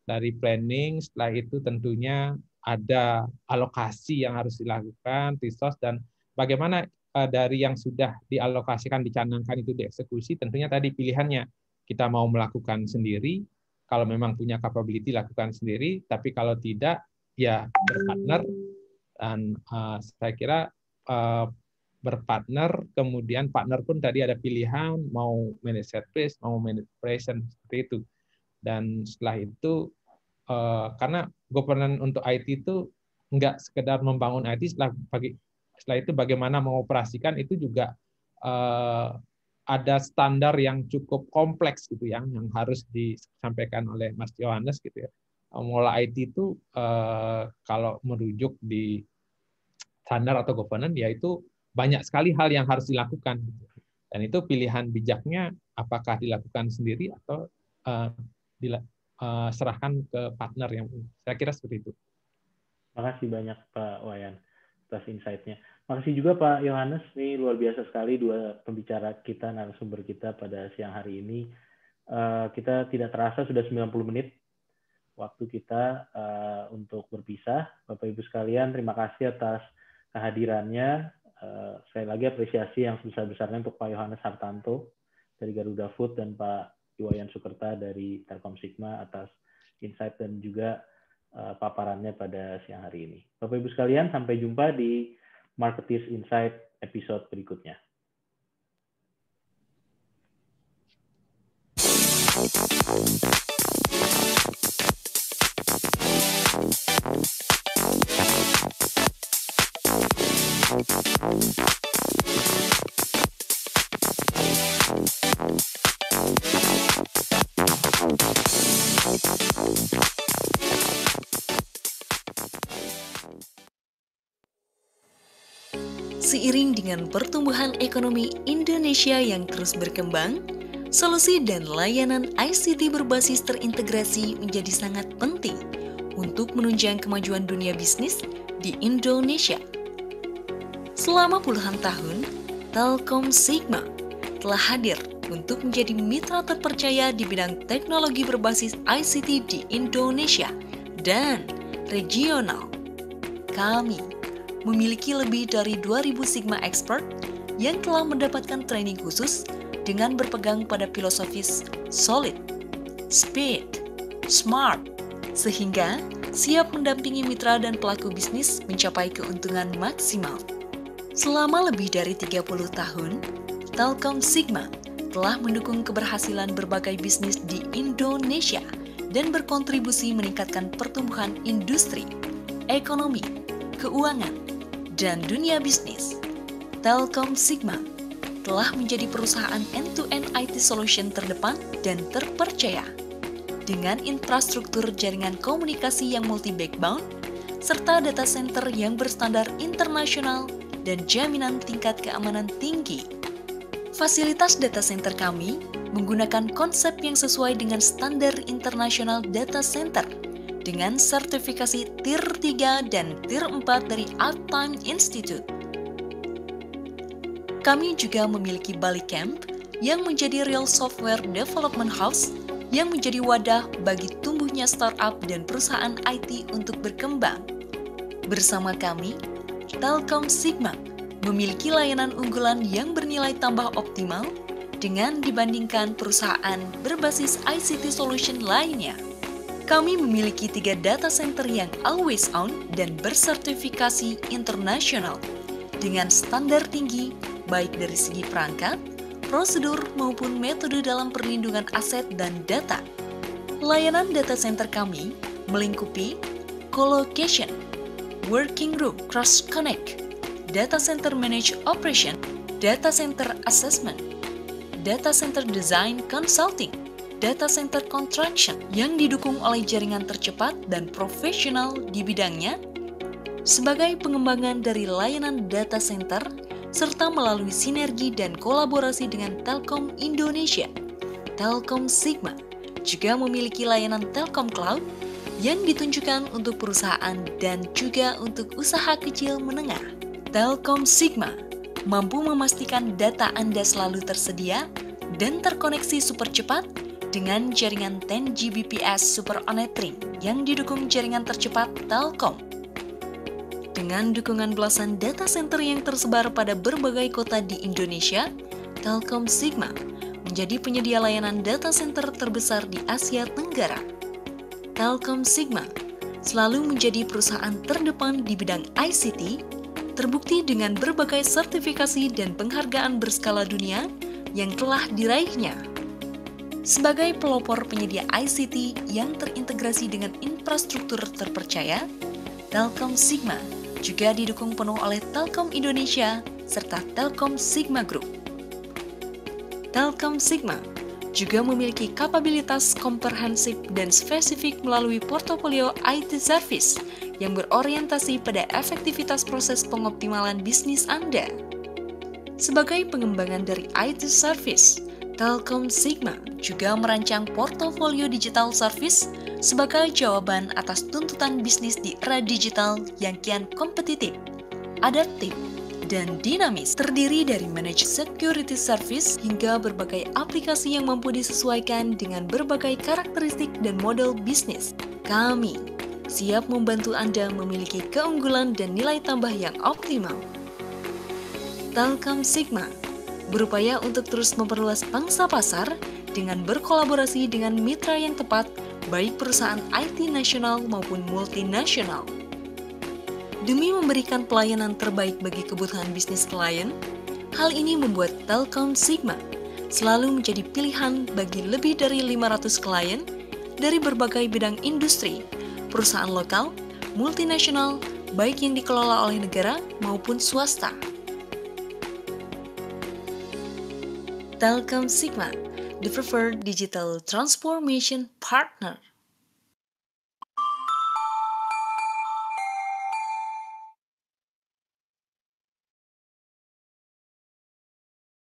Dari planning, setelah itu tentunya ada alokasi yang harus dilakukan, resource, dan bagaimana dari yang sudah dialokasikan, dicanangkan itu dieksekusi, tentunya tadi pilihannya. Kita mau melakukan sendiri, kalau memang punya capability lakukan sendiri, tapi kalau tidak, ya berpartner. Dan saya kira berpartner, kemudian partner pun tadi ada pilihan, mau manage service, mau manage operation, seperti itu. Dan setelah itu, karena governance untuk IT itu nggak sekedar membangun IT, setelah itu bagaimana mengoperasikan itu juga ada standar yang cukup kompleks gitu yang harus disampaikan oleh Mas Yohanes gitu ya. Mengelola IT itu kalau merujuk di standar atau governance ya itu banyak sekali hal yang harus dilakukan. Dan itu pilihan bijaknya apakah dilakukan sendiri atau serahkan ke partner yang saya kira seperti itu. Makasih banyak Pak Wayan atas insight-nya. Makasih juga Pak Yohanes, ini luar biasa sekali dua pembicara kita, narasumber kita pada siang hari ini. Kita tidak terasa sudah 90 menit waktu kita untuk berpisah. Bapak Ibu sekalian, terima kasih atas kehadirannya. Sekali lagi apresiasi yang sebesar-besarnya untuk Pak Yohanes Hartanto dari Garuda Food dan Pak Iwayan Sukerta dari Telkom Sigma atas insight dan juga paparannya pada siang hari ini. Bapak Ibu sekalian, sampai jumpa di Marketeers Insight episode berikutnya. Seiring dengan pertumbuhan ekonomi Indonesia yang terus berkembang, solusi dan layanan ICT berbasis terintegrasi menjadi sangat penting untuk menunjang kemajuan dunia bisnis di Indonesia. Selama puluhan tahun, Telkom Sigma telah hadir untuk menjadi mitra terpercaya di bidang teknologi berbasis ICT di Indonesia dan regional. Kami memiliki lebih dari 2.000 Sigma expert yang telah mendapatkan training khusus dengan berpegang pada filosofis solid, speed, smart, sehingga siap mendampingi mitra dan pelaku bisnis mencapai keuntungan maksimal. Selama lebih dari 30 tahun, Telkom Sigma telah mendukung keberhasilan berbagai bisnis di Indonesia dan berkontribusi meningkatkan pertumbuhan industri, ekonomi, keuangan, dan dunia bisnis. Telkom Sigma telah menjadi perusahaan end-to-end IT solution terdepan dan terpercaya dengan infrastruktur jaringan komunikasi yang multi-backbone serta data center yang berstandar internasional dan jaminan tingkat keamanan tinggi. Fasilitas data center kami menggunakan konsep yang sesuai dengan standar internasional data center dengan sertifikasi Tier 3 dan Tier 4 dari Uptime Institute. Kami juga memiliki Bali Camp yang menjadi real software development house yang menjadi wadah bagi tumbuhnya startup dan perusahaan IT untuk berkembang. Bersama kami, Telkom Sigma memiliki layanan unggulan yang bernilai tambah optimal dengan dibandingkan perusahaan berbasis ICT solution lainnya. Kami memiliki 3 data center yang always on dan bersertifikasi internasional dengan standar tinggi baik dari segi perangkat, prosedur maupun metode dalam perlindungan aset dan data. Layanan data center kami melingkupi co-location, working group cross-connect, data center managed operation, data center assessment, data center design consulting, data center construction yang didukung oleh jaringan tercepat dan profesional di bidangnya sebagai pengembangan dari layanan data center serta melalui sinergi dan kolaborasi dengan Telkom Indonesia. Telkom Sigma juga memiliki layanan Telkom Cloud yang ditunjukkan untuk perusahaan dan juga untuk usaha kecil menengah. Telkom Sigma mampu memastikan data Anda selalu tersedia dan terkoneksi super cepat dengan jaringan 10 Gbps Super On-Net Ring yang didukung jaringan tercepat Telkom. Dengan dukungan belasan data center yang tersebar pada berbagai kota di Indonesia, Telkom Sigma menjadi penyedia layanan data center terbesar di Asia Tenggara. Telkom Sigma selalu menjadi perusahaan terdepan di bidang ICT, terbukti dengan berbagai sertifikasi dan penghargaan berskala dunia yang telah diraihnya. Sebagai pelopor penyedia ICT yang terintegrasi dengan infrastruktur terpercaya, Telkom Sigma juga didukung penuh oleh Telkom Indonesia serta Telkom Sigma Group. Telkom Sigma juga memiliki kapabilitas komprehensif dan spesifik melalui portofolio IT service yang berorientasi pada efektivitas proses pengoptimalan bisnis Anda. Sebagai pengembangan dari IT service, Telkom Sigma juga merancang portofolio digital service sebagai jawaban atas tuntutan bisnis di era digital yang kian kompetitif, adaptif, dan dinamis, terdiri dari managed security service hingga berbagai aplikasi yang mampu disesuaikan dengan berbagai karakteristik dan model bisnis. Kami siap membantu Anda memiliki keunggulan dan nilai tambah yang optimal. Telkom Sigma berupaya untuk terus memperluas pangsa pasar dengan berkolaborasi dengan mitra yang tepat, baik perusahaan IT nasional maupun multinasional. Demi memberikan pelayanan terbaik bagi kebutuhan bisnis klien, hal ini membuat Telkom Sigma selalu menjadi pilihan bagi lebih dari 500 klien dari berbagai bidang industri, perusahaan lokal, multinasional, baik yang dikelola oleh negara maupun swasta. Telkom Sigma, the preferred digital transformation partner.